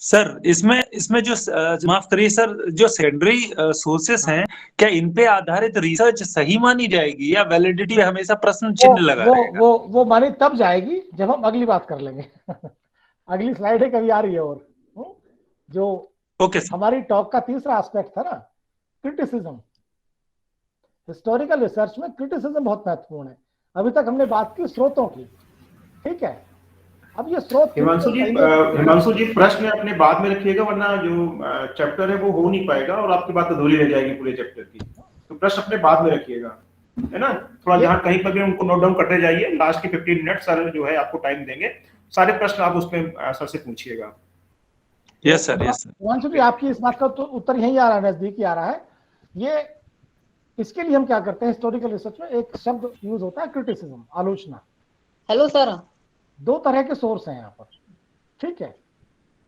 B: सर इसमें जो माफ करिए सर, जो सेकेंडरी सोर्सेस हैं, क्या इन पे आधारित रिसर्च सही मानी जाएगी या वैलिडिटी हमेशा प्रश्न चिन्ह लगा रहेगा?
A: वो मानी तब जाएगी जब हम अगली बात कर लेंगे। अगली स्लाइड है, कभी आ रही है। और जो
B: ओके
A: हमारी टॉक का तीसरा एस्पेक्ट था ना, क्रिटिसिज्म। हिस्टोरिकल रिसर्च में क्रिटिसिज्म बहुत महत्वपूर्ण है। अभी तक हमने बात की स्रोतों की, ठीक है। अब ये स्रोत,
D: हिमांशु जी प्रश्न अपने बाद में रखिएगा, वरना जो चैप्टर है वो हो नहीं पाएगा और आपकी बात अधूरी रह जाएगी पूरे चैप्टर की। तो प्रश्न अपने बाद में रखिएगा, है ना। थोड़ा जहाँ कहीं पर भी उनको नोट डाउन करते जाइए। लास्ट के 15 मिनट सर जो है आपको टाइम देंगे, सारे प्रश्न आप उसमें सर से पूछिएगा।
B: Yes sir, yes sir.
A: Himanshu ji, आपकी इस बात का तो उत्तर यही आ रहा है, नजदीक ही आ रहा है। ये इसके लिए हम क्या करते हैं, हिस्टोरिकल रिसर्च में एक शब्द यूज होता है, क्रिटिसिज्म, आलोचना।
H: Hello sir.
A: दो तरह के सोर्स हैं यहाँ पर, ठीक है।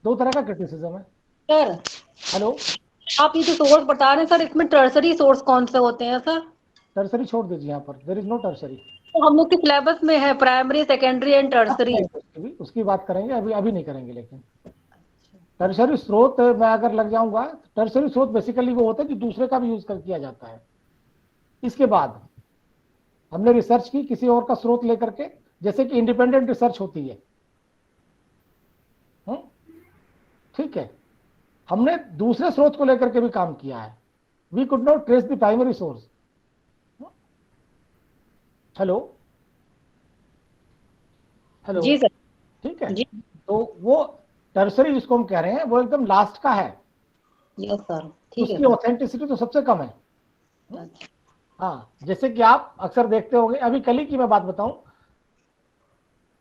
A: दो तरह का क्रिटिसिज्म है।
H: सर
A: हेलो,
H: आप ये जो सोर्स बता रहे हैं सर, इसमें टर्सरी सोर्स कौन से होते हैं सर?
A: टर्सरी छोड़ दीजिए, यहाँ पर देयर इज नो टर्सरी।
H: तो हम लोग के सिलेबस में है प्राइमरी, सेकेंडरी एंड टर्सरी।
A: उसकी बात करेंगे, अभी नहीं करेंगे। लेकिन टर्सरी स्रोत मैं अगर लग जाऊंगा, टर्सरी स्रोत बेसिकली वो होता है कि दूसरे का भी यूज कर किया जाता है। इसके बाद हमने रिसर्च की किसी और का स्रोत लेकर के, जैसे कि इंडिपेंडेंट रिसर्च होती है, ठीक है, हमने दूसरे स्रोत को लेकर के भी काम किया है। We could not trace the primary source. Hello hello,
H: जी सर।
A: ठीक है।
H: जी
A: तो वो टर्सरी जिसको हम कह रहे हैं वो एकदम लास्ट का है,
H: यस सर, ठीक है
A: उसकी
H: सर।
A: ऑथेंटिसिटी तो सबसे कम है। हाँ, जैसे कि आप अक्सर देखते होंगे, अभी कल ही की मैं बात बताऊं,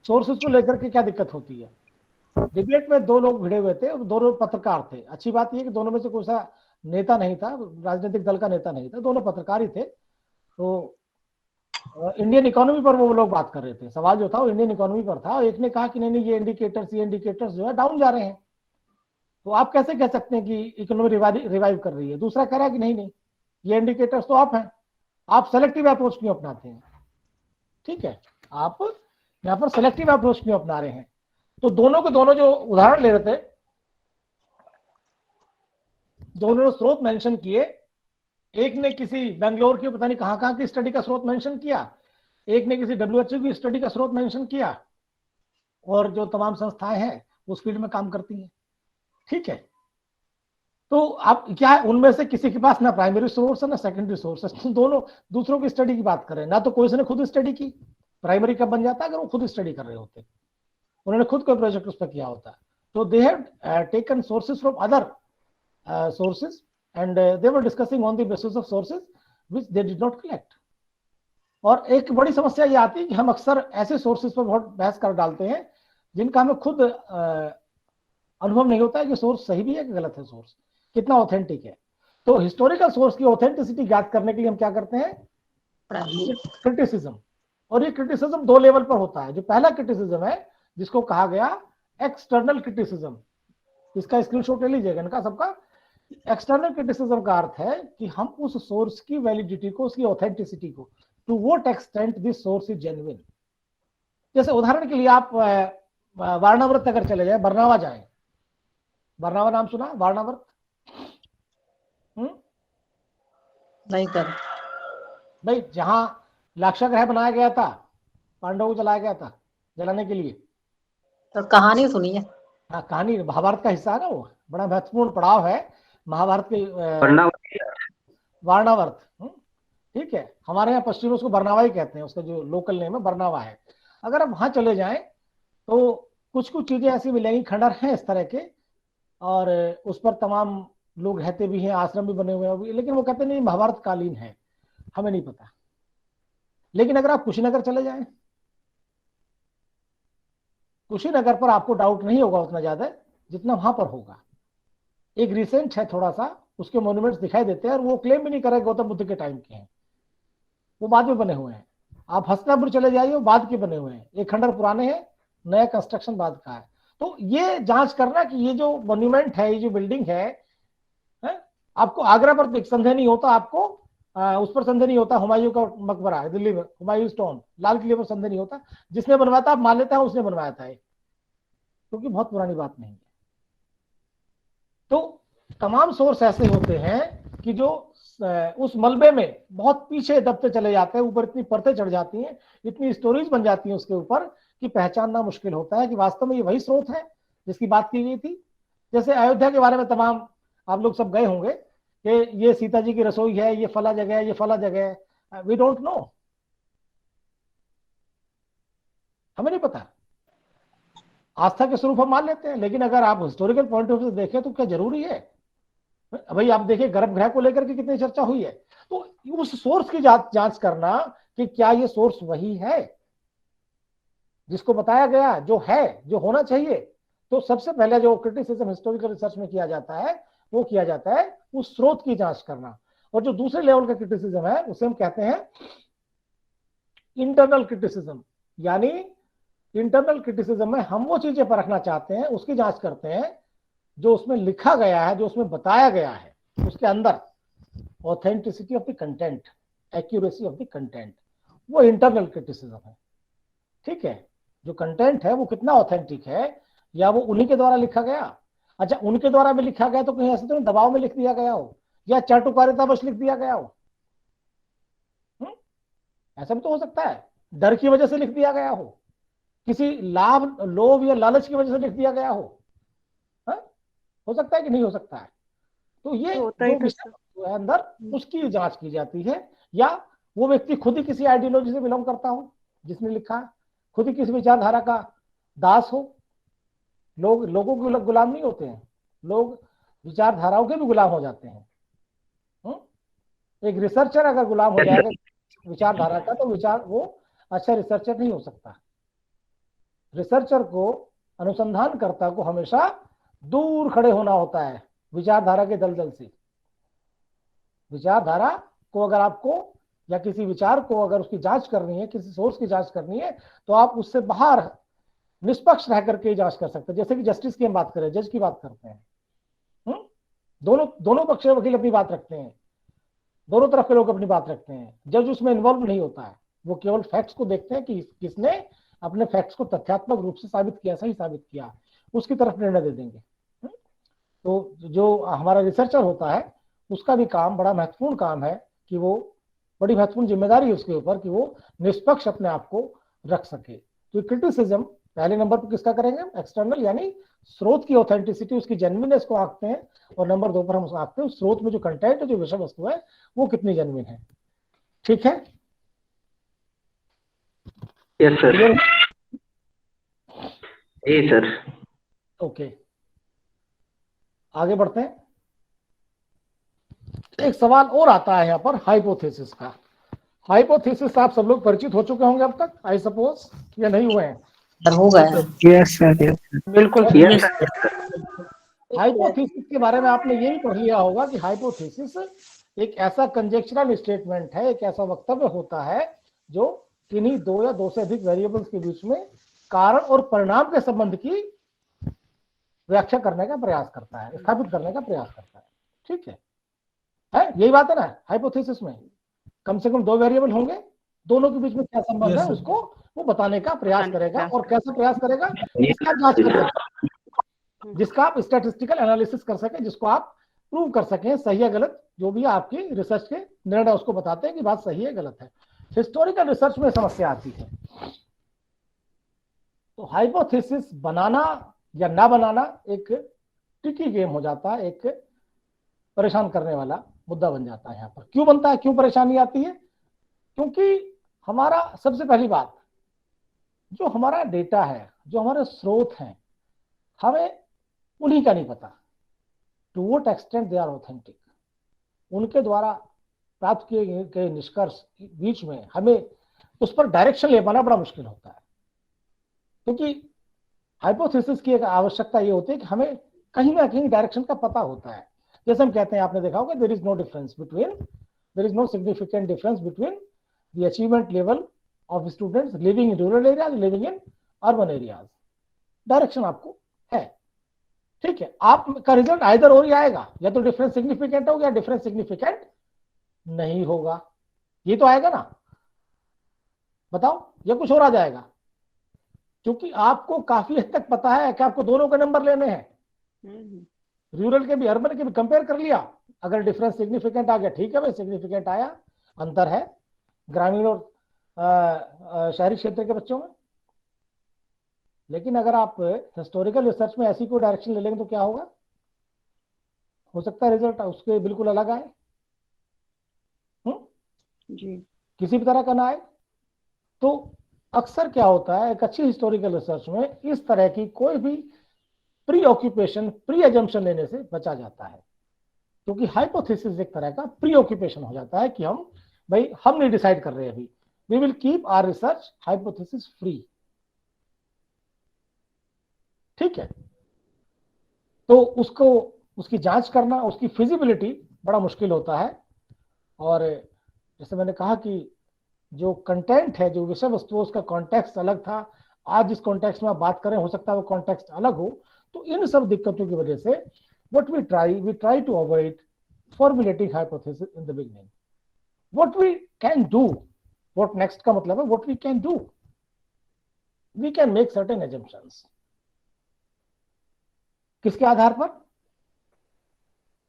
A: सोर्सेस को लेकर के क्या दिक्कत होती है। डिबेट में दो लोग भिड़े हुए थे और दोनों पत्रकार थे। अच्छी बात यह कि दोनों में से कोई सा नेता नहीं था, राजनीतिक दल का नेता नहीं था, दोनों पत्रकार ही थे। तो इंडियन इकोनॉमी पर वो लोग बात कर रहे थे, सवाल जो था वो इंडियन इकोनॉमी पर था। एक ने कहा कि नहीं ये इंडिकेटर्स जो है डाउन जा रहे हैं, तो आप कैसे कह सकते हैं कि इकोनॉमी रिवाइव कर रही है। दूसरा कह रहा है कि नहीं ये इंडिकेटर्स तो आप हैं, आप सेलेक्टिव अप्रोच क्यों अपनाते हैं। ठीक है, आप यहाँ पर सेलेक्टिव अप्रोच क्यों अपना रहे हैं। तो दोनों के दोनों जो उदाहरण ले रहे थे, दोनों स्रोत मेंशन किए। एक ने किसी बेंगलोर की पता नहीं कहां की स्टडी का स्रोत मेंशन किया, एक ने किसी WHO की स्टडी का स्रोत मेंशन किया, और जो तमाम संस्थाएं हैं उस फील्ड में काम करती हैं। ठीक है, तो आप क्या है, उनमें से किसी के पास ना प्राइमरी सोर्स है ना सेकेंडरी सोर्स है, दोनों दूसरों की स्टडी की बात कर रहे हैं। ना तो कोई ने खुद स्टडी की, प्राइमरी कब बन जाता है अगर वो खुद स्टडी कर रहे होते, उन्होंने खुद कोई प्रोजेक्ट उस पर किया होता। तो they have taken sources from other sources and they were discussing on the basis of sources which they did not collect। और एक बड़ी समस्या ये आती है कि हम अक्सर ऐसे सोर्सेज पर बहुत बहस कर डालते हैं जिनका हमें खुद अनुभव नहीं होता है कि सोर्स सही भी है कि गलत है, सोर्स कितना ऑथेंटिक है। तो हिस्टोरिकल सोर्स की ऑथेंटिसिटी ज्ञात करने के लिए हम क्या करते हैं, क्रिटिसिज्म। और ये क्रिटिसिज्म दो लेवल पर होता है। जो पहला क्रिटिसिज्म है जिसको कहा गया एक्सटर्नल क्रिटिसिज्म, इसका स्क्रीनशॉट ले लीजिएगा इनका सबका। एक्सटर्नल क्रिटिसिज्म का अर्थ है कि हम उस सोर्स की वैलिडिटी को, उसकी ऑथेंटिसिटी को, to what extent this source is genuine. जैसे उदाहरण के लिए आप वारणावृत अगर चले जाए, बरनावा जाए, बरनावा नाम सुना, वारणावृत?
H: नहीं सर।
A: भाई जहां लाक्षागृह बनाया गया था, पांडवों को जलाया गया था जलाने के लिए।
H: तो कहानी सुनी है।
A: हाँ, कहानी महाभारत का हिस्सा है ना, वो बड़ा महत्वपूर्ण पड़ाव है महाभारत के। वारणावर्त, ठीक है, हमारे यहाँ पश्चिम उसको बरनावा ही कहते हैं, उसका जो लोकल नेम है बरनावा है। अगर आप वहां चले जाएं तो कुछ कुछ चीजें ऐसी मिलेंगी, खंडर हैं इस तरह के, और उस पर तमाम लोग रहते भी हैं, आश्रम भी बने हुए हैं, लेकिन वो कहते नहीं महाभारत कालीन है, हमें नहीं पता। लेकिन अगर आप कुशीनगर चले जाएं, कुशीनगर पर आपको डाउट नहीं होगा उतना ज्यादा जितना वहां पर होगा। एक रिसेंट है थोड़ा सा, उसके मॉन्यूमेंट्स दिखाई देते हैं, और वो क्लेम भी नहीं कर रहे गौतम बुद्ध के टाइम के हैं, वो बाद में बने हुए हैं। आप हस्तिनापुर चले जाइए, वो बाद के बने हुए हैं। एक खंडर पुराने हैं, नया कंस्ट्रक्शन बाद का है। तो ये जांच करना कि ये जो मॉन्यूमेंट है, ये जो बिल्डिंग है, आपको आगरा पर संदेह नहीं होता, आपको उस पर संदेह नहीं होता, हुमायूं का मकबरा है दिल्ली में, हुमायूं स्टोन, लाल किले पर संदेह नहीं होता। जिसने बनवाया था आप मान लेते हैं उसने बनवाया था, क्योंकि बहुत पुरानी बात नहीं है। तो तमाम सोर्स ऐसे होते हैं कि जो उस मलबे में बहुत पीछे दबते चले जाते हैं, ऊपर इतनी परतें चढ़ जाती हैं, इतनी स्टोरीज बन जाती हैं उसके ऊपर कि पहचानना मुश्किल होता है कि वास्तव में ये वही स्रोत है जिसकी बात की गई थी। जैसे अयोध्या के बारे में तमाम आप लोग सब गए होंगे कि ये सीता जी की रसोई है, ये फला जगह है, ये फला जगह है। वी डोंट नो, हमें नहीं पता। आस्था के स्वरूप हम मान लेते हैं, लेकिन अगर आप हिस्टोरिकल पॉइंट ऑफ व्यू से देखें तो क्या जरूरी है। भाई आप देखिए गर्भगृह को लेकर के कितनी चर्चा हुई है। तो उस सोर्स की जांच करना कि क्या ये सोर्स वही है जिसको बताया गया, जो है, जो होना चाहिए। तो सबसे पहले जो क्रिटिसिज्म हिस्टोरिकल रिसर्च में किया जाता है वो किया जाता है उस स्रोत की जांच करना। और जो दूसरे लेवल का क्रिटिसिज्म है उसे हम कहते हैं इंटरनल क्रिटिसिज्म। यानी इंटरनल क्रिटिसिज्म में हम वो चीजें परखना चाहते हैं, उसकी जांच करते हैं जो उसमें लिखा गया है, जो उसमें बताया गया है, उसके अंदर authenticity of the content, accuracy of the content, वो इंटरनल क्रिटिसिज्म है। ठीक है, जो कंटेंट है वो कितना ऑथेंटिक है, या वो उन्हीं के द्वारा लिखा गया। अच्छा, उनके द्वारा भी लिखा गया तो कहीं ऐसे तो नहीं दबाव में लिख दिया गया हो, या चाटुकारिता बस लिख दिया गया हो। ऐसा भी तो हो सकता है, डर की वजह से लिख दिया गया हो, किसी लाभ, लोभ या लालच की वजह से लिख दिया गया हो सकता है कि नहीं हो सकता है। तो ये जो विषय है अंदर, उसकी जांच की जाती है, या वो व्यक्ति खुद ही किसी आइडियोलॉजी से बिलोंग करता हो जिसने लिखा है, खुद ही किसी विचारधारा का दास हो। लोगों के गुलाम नहीं होते हैं, लोग विचारधाराओं के भी गुलाम हो जाते हैं। एक रिसर्चर अगर गुलाम हो जाएगा विचारधारा का, तो वो अच्छा रिसर्चर नहीं हो सकता। रिसर्चर को, अनुसंधानकर्ता को हमेशा दूर खड़े होना होता है विचारधारा के दलदल से। विचारधारा को अगर आपको, या किसी विचार को अगर उसकी जांच करनी है, किसी सोर्स की जांच करनी है, तो आप उससे बाहर निष्पक्ष रह करके जांच कर सकते हैं। जैसे कि जस्टिस की हम बात करें, जज की बात करते हैं, दोनों पक्ष के वकील अपनी बात रखते हैं, दोनों तरफ के लोग अपनी बात रखते हैं। जज उसमें इन्वॉल्व नहीं होता है, वो केवल फैक्ट्स को देखते हैं कि किसने अपने फैक्ट्स को तथ्यात्मक रूप से साबित किया, सही साबित किया, उसकी तरफ निर्णय दे देंगे। तो जो हमारा रिसर्चर होता है, उसका भी काम बड़ा महत्वपूर्ण काम है कि वो, बड़ी महत्वपूर्ण जिम्मेदारी है उसके ऊपर कि वो निष्पक्ष अपने आप को रख सके। तो क्रिटिसिज्म पहले नंबर पर किसका करेंगे, एक्सटर्नल, यानी स्रोत की ऑथेंटिसिटी, उसकी जेन्युइननेस को आंकते हैं, और नंबर 2 पर हम आंकते हैं स्रोत में जो कंटेंट है, जो विषय वस्तु है, वो कितनी जेन्युइन है। ठीक है,
E: यस सर, जी सर।
A: ओके, आगे बढ़ते हैं। एक सवाल और आता है यहाँ पर, हाइपोथेसिस का। हाइपोथेसिस आप सब लोग परिचित हो चुके होंगे अब तक, आई सपोज, या नहीं हुए हैं?
K: हो गया।
I: यस सर,
E: बिल्कुल यस सर।
A: हाइपोथेसिस के बारे में आपने ये भी पढ़ लिया होगा कि हाइपोथेसिस एक ऐसा कंजेक्चरल स्टेटमेंट है, एक ऐसा वक्तव्य होता है जो किन्हीं 2 या 2 से अधिक वेरिएबल्स के बीच में कारण और परिणाम के संबंध की व्याख्या करने का प्रयास करता है, स्थापित करने का प्रयास करता है। ठीक है, यही बात है ना। हाइपोथेसिस में कम से कम 2 वेरिएबल होंगे, दोनों के बीच में क्या संबंध है उसको वो बताने का प्रयास करेगा। और कैसे प्रयास करेगा, इसका जांच कर सके, जिसका आप स्टैटिस्टिकल एनालिसिस कर सके, जिसको आप प्रूव कर सकें सही है गलत, जो भी आपकी रिसर्च के निर्णय उसको बताते हैं कि बात सही है गलत है। हिस्टोरिकल रिसर्च में समस्या आती है। तो हाइपोथेसिस बनाना या ना बनाना एक ट्रिकी गेम हो जाता है, एक परेशान करने वाला मुद्दा बन जाता है। यहाँ पर क्यों बनता है, क्यों परेशानी आती है? क्योंकि हमारा, सबसे पहली बात, जो हमारा डेटा है, जो हमारे स्रोत हैं, हमें उन्हीं का नहीं पता to what extent they are authentic. उनके द्वारा प्राप्त किए गए निष्कर्ष बीच में हमें उस पर डायरेक्शन ले पाना बड़ा मुश्किल होता है। क्योंकि हाइपोथेसिस की एक आवश्यकता ये होती है कि हमें कहीं ना कहीं डायरेक्शन का पता होता है। जैसे हम कहते हैं, आपने देखा होगा, there is no significant difference between the achievement level of students living in rural areas, living in urban areas. Direction आपको है, ठीक है। आपका रिजल्ट आइदर और ही आएगा, या तो डिफरेंस सिग्निफिकेंट होगा या डिफरेंस सिग्निफिकेंट नहीं होगा। ये तो आएगा ना, बताओ, या कुछ और आ जाएगा? क्योंकि आपको काफी हद तक पता है कि आपको दोनों के नंबर लेने हैं, रूरल के भी अर्बन के भी। कंपेयर कर लिया, अगर डिफरेंस सिग्निफिकेंट आ गया, ठीक है भाई, सिग्निफिकेंट आया, अंतर है ग्रामीण और शहरी क्षेत्र के बच्चों में। लेकिन अगर आप हिस्टोरिकल रिसर्च में ऐसी कोई डायरेक्शन ले लेंगे तो क्या होगा? हो सकता है रिजल्ट उसके बिल्कुल अलग आए,
F: जी,
A: किसी भी तरह का ना आए। तो अक्सर क्या होता है, एक अच्छी हिस्टोरिकल रिसर्च में इस तरह की कोई भी प्री ऑक्यूपेशन, प्री एजम्पशन लेने से बचा जाता है। क्योंकि हाइपोथेसिस एक तरह का प्री ऑक्यूपेशन हो जाता है कि हम नहीं डिसाइड कर रहे अभी, we will keep our research hypothesis free. ठीक है, तो उसकी जांच करना, उसकी फिजिबिलिटी बड़ा मुश्किल होता है। और जैसे मैंने कहा कि जो कंटेंट है, जो विषय वस्तु, उसका कॉन्टेक्स्ट अलग था। आज जिस कॉन्टेक्स्ट में आप बात करें, हो सकता है वो कॉन्टेक्स्ट अलग हो। तो इन सब दिक्कतों की वजह से what we try to avoid formulating hypothesis in the beginning. What we can do, what next का मतलब है what we can do, we can make certain assumptions. किसके आधार पर?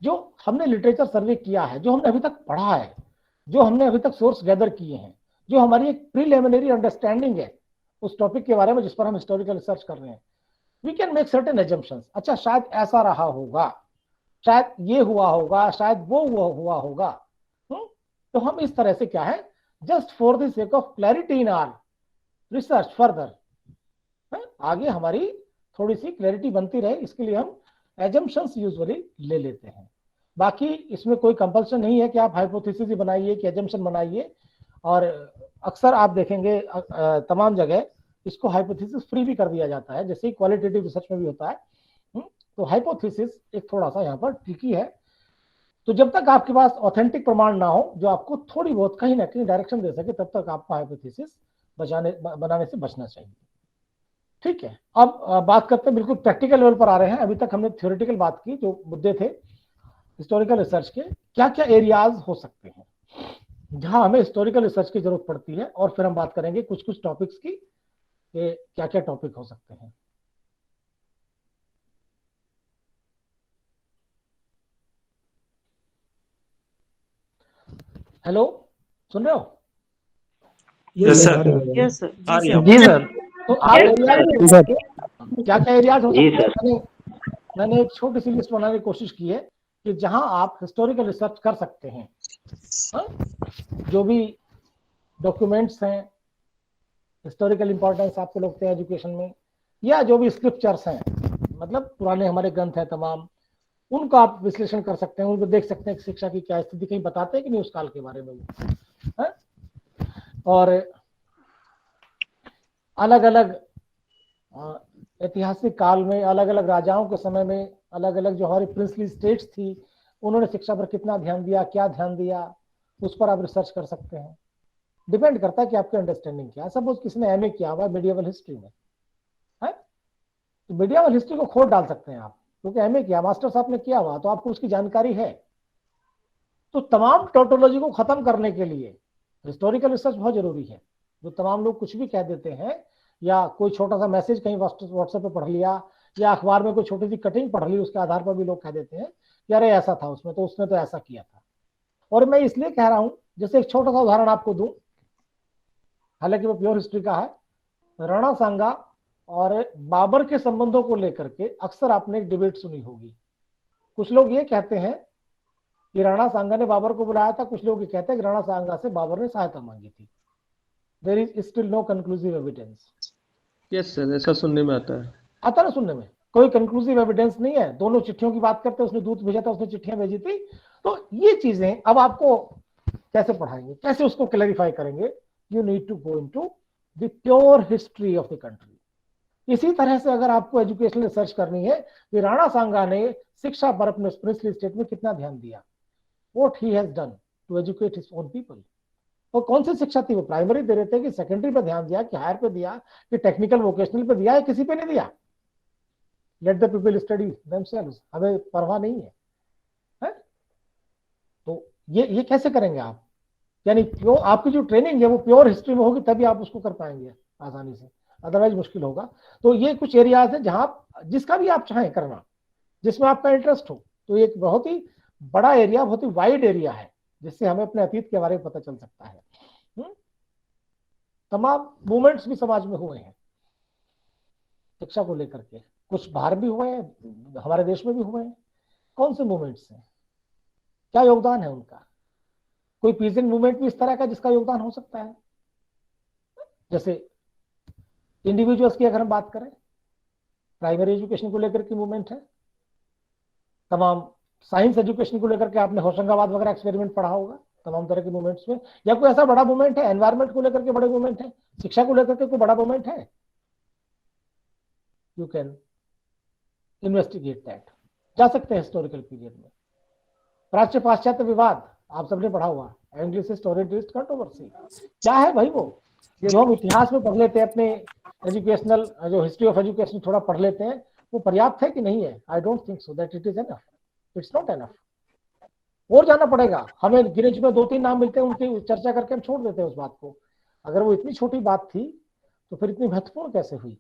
A: जो हमने लिटरेचर सर्वे किया है, जो हमने अभी तक पढ़ा है, जो हमने अभी तक सोर्स गैदर किए हैं, जो हमारी एक प्रीलिमिनरी अंडरस्टैंडिंग है उस टॉपिक के बारे में जिस पर हम हिस्टोरिकल रिसर्च कर रहे हैं, we can make certain assumptions. अच्छा, शायद ऐसा रहा होगा, शायद ये हुआ होगा, शायद वो हुआ होगा. तो हम इस तरह से क्या है, just for the sake of clarity in are research further, आगे हमारी थोड़ी सी क्लैरिटी बनती रहे, इसके लिए हम एजम्पशंस यूजुअली ले लेते हैं. बाकी इसमें कोई कंपल्सन नहीं है कि आप हाइपोथेसिस ही बनाइए कि एजम्पशन बनाइए. और अक्सर आप देखेंगे तमाम जगह इसको हाइपोथेसिस फ्री भी कर दिया जाता है, जैसे क्वालिटेटिव रिसर्च में भी होता है. तो हाइपोथेसिस एक थोड़ा सा यहाँ पर ट्रिकी है. तो जब तक आपके पास ऑथेंटिक प्रमाण ना हो जो आपको थोड़ी बहुत कहीं ना कहीं डायरेक्शन दे सके, तब तक आपको हाइपोथेसिस बनाने से बचना चाहिए. ठीक है, अब बात करते हैं बिल्कुल प्रैक्टिकल लेवल पर आ रहे हैं. अभी तक हमने थ्योरेटिकल बात की, जो मुद्दे थे हिस्टोरिकल रिसर्च के, क्या क्या एरियाज हो सकते हैं जहां हमें हिस्टोरिकल रिसर्च की जरूरत पड़ती है, और फिर हम बात करेंगे कुछ कुछ टॉपिक्स की कि क्या क्या टॉपिक हो सकते हैं. हेलो, सुन रहे हो?
B: Yes sir.
F: Yes sir.
B: आ रही है.
E: जी सर.
A: तो आप एरियाज क्या क्या एरियाज हो
E: जी
A: सकते हैं? मैंने एक छोटी सी लिस्ट बनाने की कोशिश की है कि जहां आप हिस्टोरिकल रिसर्च कर सकते हैं. जो भी डॉक्यूमेंट्स हैं, हिस्टोरिकल इंपॉर्टेंस आपको लगते हैं एजुकेशन में, या जो भी स्क्रिप्चर्स हैं, मतलब पुराने हमारे ग्रंथ हैं तमाम, उनका आप विश्लेषण कर सकते हैं, उनको देख सकते हैं कि शिक्षा की क्या स्थिति, कहीं बताते हैं कि नहीं उस काल के बारे में वो है? और अलग अलग ऐतिहासिक काल में, अलग अलग राजाओं के समय में, अलग अलग जो हमारी प्रिंसली स्टेट्स थी, उन्होंने शिक्षा पर कितना ध्यान दिया, क्या ध्यान दिया, उस पर आप रिसर्च कर सकते हैं. डिपेंड करता है कि आपकी अंडरस्टैंडिंग क्या है. सपोज किसी ने एमए किया हुआ है मीडिएवल हिस्ट्री में, है तो मीडिएवल हिस्ट्री को खोद डाल सकते हैं आप, क्योंकि एमए किया, मास्टर्स आपने किया हुआ, तो आपको उसकी जानकारी है. तो तमाम टोटोलॉजी को खत्म करने के लिए हिस्टोरिकल रिसर्च बहुत जरूरी है. जो तमाम लोग कुछ भी कह देते हैं, या कोई छोटा सा मैसेज कहीं व्हाट्सएप पे पढ़ लिया, या अखबार में कोई छोटी सी कटिंग पढ़ ली, उसके आधार पर भी लोग कह देते हैं कि अरे ऐसा था उसमें, तो उसने तो ऐसा किया था. और मैं इसलिए कह रहा हूं, जैसे एक छोटा सा उदाहरण आपको दूं, हालांकि वो प्योर हिस्ट्री का है. राणा सांगा और बाबर के संबंधों को लेकर के अक्सर आपने एक डिबेट सुनी होगी. कुछ लोग ये कहते हैं कि राणा सांगा ने बाबर को बुलाया था, कुछ लोग ये कहते हैं कि राणा सांगा से बाबर ने सहायता मांगी थी. There is still no conclusive evidence.
C: Yes sir, ऐसा सुनने में आता है.
A: आता ना सुनने में, कोई कंक्लूसिव एविडेंस नहीं है. दोनों चिट्ठियों की बात करते हैं, उसने दूत भेजा था, उसने चिट्ठियां भेजी थी. तो ये चीजें अब आपको कैसे पढ़ाएंगे, कैसे उसको क्लैरिफाई करेंगे? You need to go into the pure history of the country. इसी तरह से अगर आपको एजुकेशनल रिसर्च करनी है कि राणा सांगा ने शिक्षा पर अपने प्रिंसली स्टेट में कितना ध्यान दिया, what he has done to educate his own people. और कौन सी शिक्षा थी, वो प्राइमरी दे रहे थे कि सेकेंडरी पे ध्यान दिया, कि हायर पे दिया, कि टेक्निकल वोकेशनल पे दिया, या किसी पे नहीं दिया? Let the people study themselves, हमें परवाह नहीं है. तो ये कैसे करेंगे आप? यानी प्योर आपकी जो ट्रेनिंग है वो प्योर हिस्ट्री में होगी, तभी आप उसको कर पाएंगे आसानी से, अदरवाइज मुश्किल होगा. तो ये कुछ एरियाज है जहां जिसका भी आप चाहें करना, जिसमें आपका इंटरेस्ट हो. तो एक बहुत ही बड़ा एरिया, बहुत ही वाइड एरिया है, जिससे हमें अपने अतीत के बारे में पता चल सकता है. तमाम मूवमेंट्स भी समाज में हुए हैं शिक्षा को लेकर के, कुछ बाहर भी हुए हैं, हमारे देश में भी हुए हैं. कौन से मूवमेंट्स हैं, क्या योगदान है उनका? कोई पीजेंट मूवमेंट भी इस तरह का जिसका योगदान हो सकता है. जैसे इंडिविजुअल्स की अगर हम बात करें, प्राइमरी एजुकेशन को लेकर की मूवमेंट है. तमाम साइंस एजुकेशन को लेकर के आपने होशंगाबाद वगैरह एक्सपेरिमेंट पढ़ा होगा, तमाम तरह के मूवमेंट्स में. या कोई ऐसा बड़ा मूवमेंट है, एनवायरमेंट को लेकर के बड़े मूवमेंट है, शिक्षा को लेकर के कोई बड़ा मूवमेंट है, यू कैन इन्वेस्टिगेट दैट. जा सकते हैं हिस्टोरिकल पीरियड में. प्राच्य पाश्चात्य विवाद आप सबने पढ़ा हुआ, एंग्लिसिस्ट ओरिएंटलिस्ट कंट्रोवर्सी. क्या है भाई वो? ये जो हम इतिहास में पढ़ लेते हैं, अपने एजुकेशनल जो हिस्ट्री ऑफ एजुकेशन थोड़ा पढ़ लेते हैं, वो पर्याप्त है कि नहीं है? I don't think so that it is enough, it's not enough. और जाना पड़ेगा। हमें गिरिंच में 2-3 नाम मिलते हैं, उनकी चर्चा करके हम छोड़ देते हैं उस बात को। अगर वो इतनी छोटी बात थी तो फिर इतनी महत्वपूर्ण कैसे हुई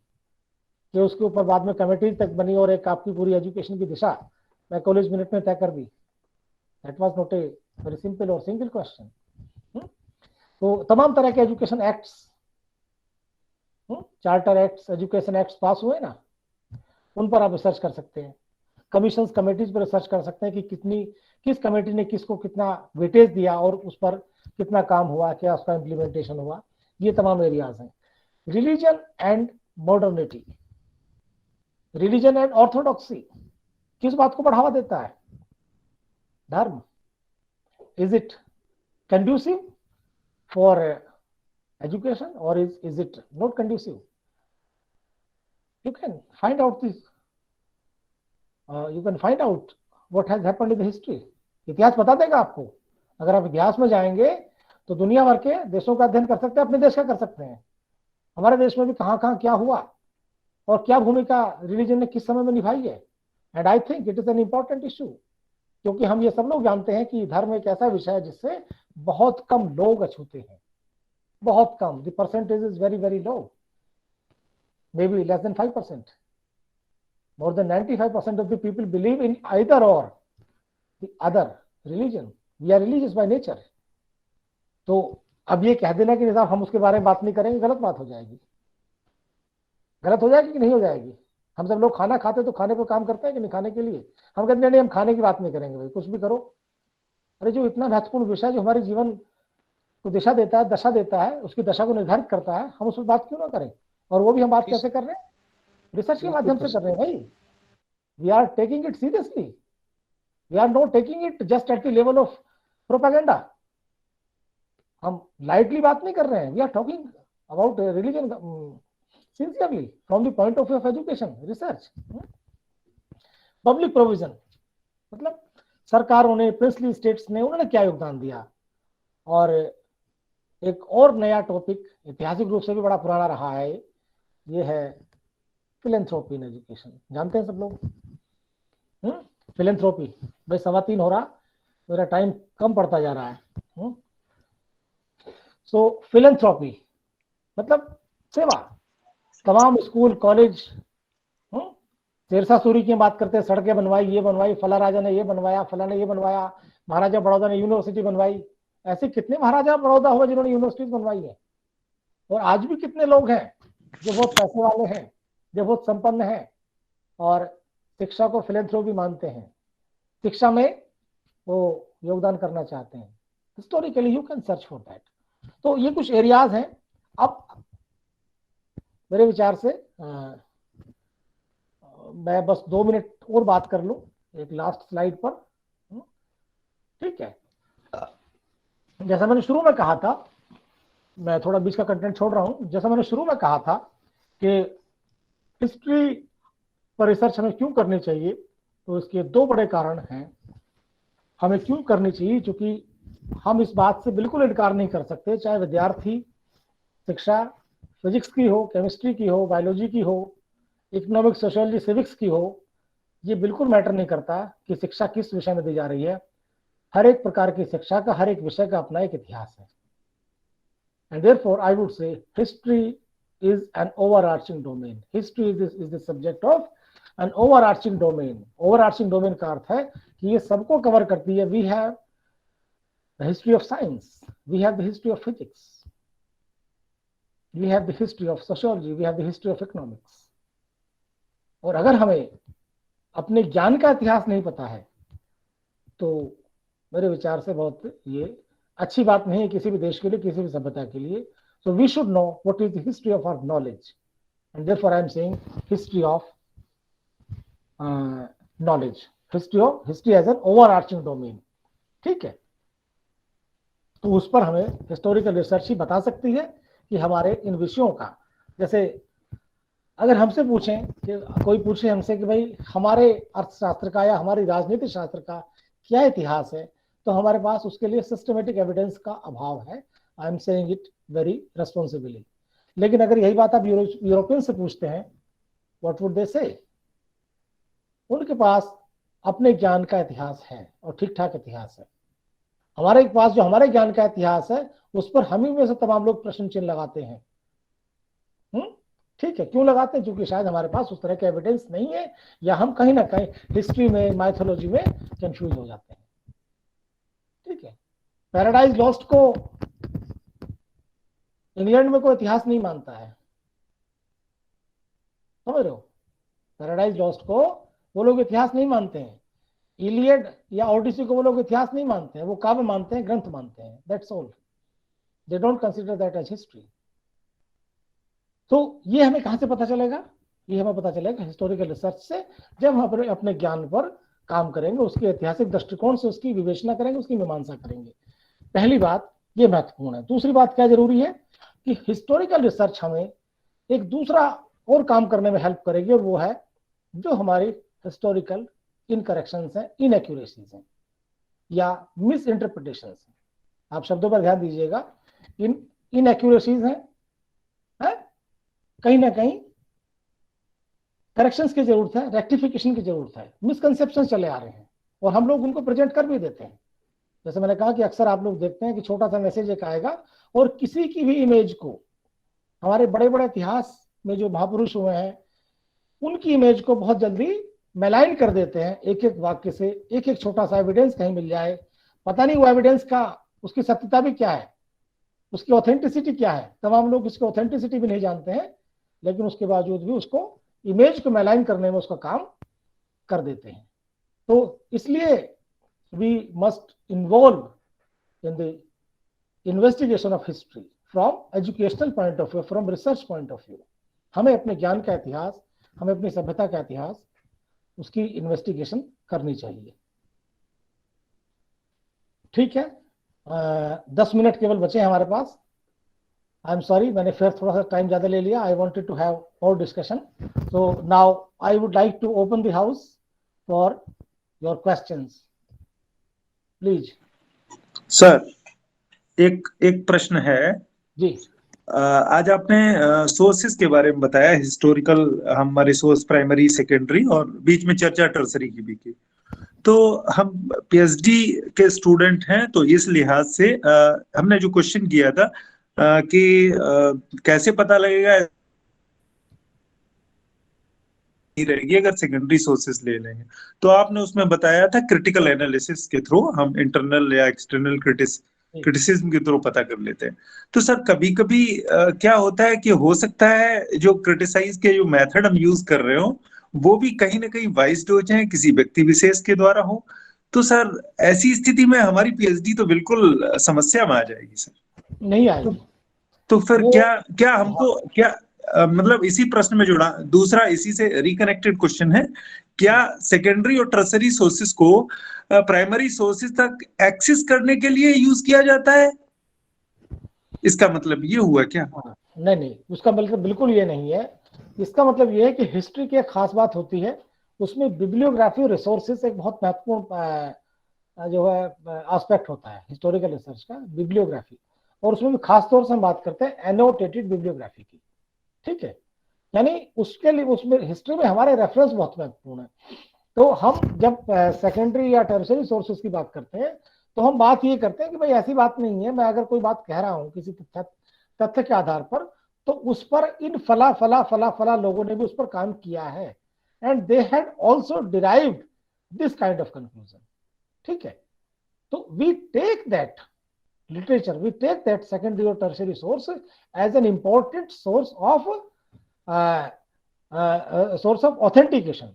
A: कि उसके ऊपर बाद में कमेटी तक बनी और एक आपकी पूरी एजुकेशन की दिशा मैं कॉलेज मिनट में तय कर दी। That was not a very simple और सिंगल क्वेश्चन। तो तमाम तरह के education acts, charter acts, education acts pass हुए ना, उन पर आप रिसर्च कर सकते हैं। कमीशंस, कमेटीज पर रिसर्च कर सकते हैं कि किस कमेटी ने किसको कितना वेटेज दिया और उस पर कितना काम हुआ, क्या उसका इम्प्लीमेंटेशन हुआ। ये तमाम एरियाज हैं। Religion and modernity, religion and orthodoxy किस बात को बढ़ावा देता है? धर्म। Is it conducive for education or is it not conducive? You can find out this, you can find out what has happened in the history. इतिहास बता देगा आपको। अगर आप इतिहास में जाएंगे तो दुनिया भर के देशों का अध्ययन कर सकते हैं, अपने देश का कर सकते हैं। हमारे देश में भी कहाँ कहाँ क्या हुआ और क्या भूमिका रिलीजन ने किस समय में निभाई है। And I think it is an important issue, क्योंकि हम ये सब लोग जानते हैं कि धर्म एक ऐसा विषय है जिससे बहुत कम लोग अछूते हैं, बहुत कम। The percentage is very very low, maybe less than 5%. More than 95% of the people believe in either or the other religion. We are religious by nature. तो अब ये कह देना कि साहब हम उसके बारे में बात नहीं करेंगे, गलत बात हो जाएगी। गलत हो जाएगी कि नहीं हो जाएगी? हम सब लोग खाना खाते तो खाने पर काम करते हैं कि नहीं? खाने के लिए हम कहते हैं नहीं, हम खाने की बात नहीं करेंगे, भाई कुछ भी करो। अरे जो इतना महत्वपूर्ण विषय जो हमारे जीवन को दिशा देता है, दशा देता है, उसकी दशा को निर्धारित करता है, हम उस पर बात क्यों ना करें? और वो भी हम बात कैसे कर रहे हैं? रिसर्च के माध्यम से कर रहे हैं भाई। We are taking it seriously, we are not taking it just at the level of propaganda. हम लाइटली बात नहीं कर रहे हैं। We are talking about religion sincerely from the point of view of education, research. Public provision मतलब सरकारों ने, princely states ने, उन्होंने क्या योगदान दिया। और एक और नया टॉपिक ऐतिहासिक रूप से भी बड़ा पुराना रहा है, ये है फिलेंथ्रोपी इन एजुकेशन। जानते हैं सब लोग फिलेंथ्रोपी? भाई 3:15 हो रहा, मेरा टाइम कम पड़ता जा रहा है। सो फिलेंथ्रोपी मतलब सेवा। तमाम स्कूल, कॉलेज, शेरशाह सूरी की बात करते हैं, सड़कें बनवाई, ये बनवाई, फला राजा ने ये बनवाया, फला ने ये बनवाया, महाराजा बड़ौदा ने यूनिवर्सिटी बनवाई। ऐसे कितने महाराजा बड़ौदा हुए जिन्होंने यूनिवर्सिटीज बनवाई है। और आज भी कितने लोग हैं जो बहुत पैसे वाले हैं, जो बहुत संपन्न हैं और शिक्षा को फिलेंथ्रोपी मानते हैं, शिक्षा में वो योगदान करना चाहते हैं। Historically you can search for that. तो ये कुछ एरियाज हैं। अब मेरे विचार से मैं बस 2 मिनट और बात कर लूं एक लास्ट स्लाइड पर, ठीक है? जैसा मैंने शुरू में कहा था, मैं थोड़ा बीच का कंटेंट छोड़ रहा हूं। जैसा मैंने शुरू में कहा था कि हिस्ट्री पर रिसर्च हमें क्यों करनी चाहिए, तो इसके 2 बड़े कारण हैं। हमें क्यों करनी चाहिए? क्योंकि हम इस बात से बिल्कुल इनकार नहीं कर सकते, चाहे विद्यार्थी शिक्षा फिजिक्स की हो, केमिस्ट्री की हो, बायोलॉजी की हो, इकोनॉमिक्स, सोशियोलॉजी, सिविक्स की हो, ये बिल्कुल मैटर नहीं करता कि शिक्षा किस विषय में दी जा रही है। हर एक प्रकार की शिक्षा का, हर एक विषय का अपना एक इतिहास है। And therefore I would say history is an overarching domain. History is the subject of an overarching domain. Overarching domain का अर्थ है कि ये सबको कवर करती है। We have the history of science, we have the history of physics, we have the history of sociology, we have the history of economics. और अगर हमें अपने ज्ञान का इतिहास नहीं पता है तो मेरे विचार से बहुत ये अच्छी बात नहीं है किसी भी देश के लिए, किसी भी सभ्यता के लिए। So we should know what is the history of our knowledge, and therefore I am saying history of knowledge, history as an overarching domain, ठीक है? तो उस पर हमें हिस्टोरिकल रिसर्च ही बता सकती है कि हमारे इन विषयों का, जैसे अगर हमसे पूछें कि कोई पूछे हमसे कि भाई हमारे अर्थशास्त्र का या हमारी राजनीति शास्त्र का क्या इतिहास है, तो हमारे पास उसके लिए सिस्टमेटिक एविडेंस का अभाव है। आई am saying it very responsibly. लेकिन अगर यही बात आप यूरोपियन से पूछते हैं, व्हाट वुड दे से? उनके पास अपने ज्ञान का इतिहास है और ठीक ठाक इतिहास है। हमारे पास जो हमारे ज्ञान का इतिहास है उस पर हम ही में से तमाम लोग प्रश्न चिन्ह लगाते हैं। ठीक है, क्यों लगाते हैं? क्योंकि शायद हमारे पास उस तरह के एविडेंस नहीं है, या हम कहीं ना कहीं हिस्ट्री में, माइथोलॉजी में कंफ्यूज हो जाते हैं। ठीक है, पैराडाइज लॉस्ट को इंग्लैंड में कोई इतिहास नहीं मानता है, समझ रहे हो? पैराडाइज लॉस्ट को वो लोग इतिहास नहीं मानते हैं। इलियड या ओडिसी को वो लोग इतिहास नहीं मानते हैं, वो काव्य मानते हैं, ग्रंथ मानते हैं, that's all. They don't consider that as history. तो ये हमें कहां से पता चलेगा? ये हमें पता चलेगा हिस्टोरिकल रिसर्च से। जब हम अपने ज्ञान पर काम करेंगे, उसके ऐतिहासिक दृष्टिकोण से उसकी विवेचना करेंगे, उसकी मीमांसा करेंगे। पहली बात ये महत्वपूर्ण है। दूसरी बात क्या जरूरी है कि हिस्टोरिकल रिसर्च हमें एक दूसरा और काम करने में हेल्प करेगी, और वो है जो हमारी हिस्टोरिकल इनकरेक्शंस हैं, इनएक्यूरेसीज हैं या मिस इंटरप्रिटेशन हैं। आप शब्दों पर ध्यान दीजिएगा। इनएक्यूरेसीज हैं, कहीं ना कहीं करेक्शंस की जरूरत है, रेक्टिफिकेशन की जरूरत है। मिसकंसेप्शन चले आ रहे हैं और हम लोग उनको प्रेजेंट कर भी देते हैं। जैसे मैंने कहा कि अक्सर आप लोग देखते हैं कि छोटा सा मैसेज एक आएगा और किसी की भी इमेज को, हमारे बड़े बड़े इतिहास में जो महापुरुष हुए हैं उनकी इमेज को बहुत जल्दी मेलाइन कर देते हैं। एक एक वाक्य से एक एक छोटा सा एविडेंस कहीं मिल जाए, पता नहीं वो एविडेंस का उसकी सत्यता भी क्या है, उसकी ऑथेंटिसिटी क्या है। तमाम लोग उसकी ऑथेंटिसिटी भी नहीं जानते हैं, लेकिन उसके बावजूद भी उसको इमेज को मेलाइन करने में उसका काम कर देते हैं। तो इसलिए we must involve in the investigation of history from educational point of view, from research point of view. हमें अपने ज्ञान का इतिहास, हमें अपनी सभ्यता का इतिहास, उसकी इन्वेस्टिगेशन करनी चाहिए। ठीक है, 10 मिनट केवल बचे हैं हमारे पास। आई एम सॉरी, मैंने फिर थोड़ा सा टाइम ज्यादा ले लिया। I wanted to have more discussion, so now I would like to open the house for your questions, please.
B: Sir, एक प्रश्न है
A: जी।
B: आज आपने सोर्सेस के बारे में बताया, हिस्टोरिकल हमारे सोर्स प्राइमरी, सेकेंडरी और बीच में चर्चा टर्सरी की भी की। तो हम पीएचडी के स्टूडेंट हैं, तो इस लिहाज से हमने जो क्वेश्चन किया था कि कैसे पता लगेगा रहेगी अगर सेकेंडरी सोर्सेस ले लेंगे, तो आपने उसमें बताया था क्रिटिकल एनालिसिस के थ्रू हम इंटरनल या एक्सटर्नल क्रिटिसिज्म के थ्रू पता कर लेते हैं। तो सर कभी कभी क्या होता है कि हो सकता है जो क्रिटिसाइज के जो मेथड हम यूज कर रहे हो वो भी कहीं ना कहीं वाइस्ड हो जाए, किसी व्यक्ति विशेष के द्वारा हो। तो सर ऐसी स्थिति में हमारी पीएचडी तो बिल्कुल समस्या में आ जाएगी सर।
A: नहीं आएगी।
B: तो फिर क्या हमको मतलब इसी प्रश्न में जुड़ा दूसरा इसी से रिकनेक्टेड क्वेश्चन है, क्या सेकेंडरी और टर्सरी सोर्सेस को प्राइमरी सोर्सेस तक एक्सेस करने के लिए यूज किया जाता है? इसका मतलब ये हुआ क्या?
A: नहीं, उसका मतलब बिल्कुल ये नहीं है। इसका मतलब ये है कि हिस्ट्री की एक खास बात होती है, उसमें बिब्लियोग्राफी और रिसोर्सेस एक बहुत महत्वपूर्ण जो है एस्पेक्ट होता है हिस्टोरिकल रिसर्च का, बिब्लियोग्राफी। और उसमें भी खास तौर से हम बात करते हैं एनोटेटेड बिब्लियोग्राफी की। ठीक है, यानी उसके लिए उसमें हिस्ट्री में हमारे रेफरेंस बहुत महत्वपूर्ण है। तो हम जब सेकेंडरी या टर्सरी सोर्सेज की बात करते हैं तो हम बात ये करते हैं कि भाई ऐसी बात नहीं है, मैं अगर कोई बात कह रहा हूं किसी तथ्य के आधार पर, तो उस पर इन फला फला फला फला लोगों ने भी उस पर काम किया है, and they had also derived this kind of conclusion. ठीक है, तो we take that literature, we take that secondary or tertiary source as an important source of authentication.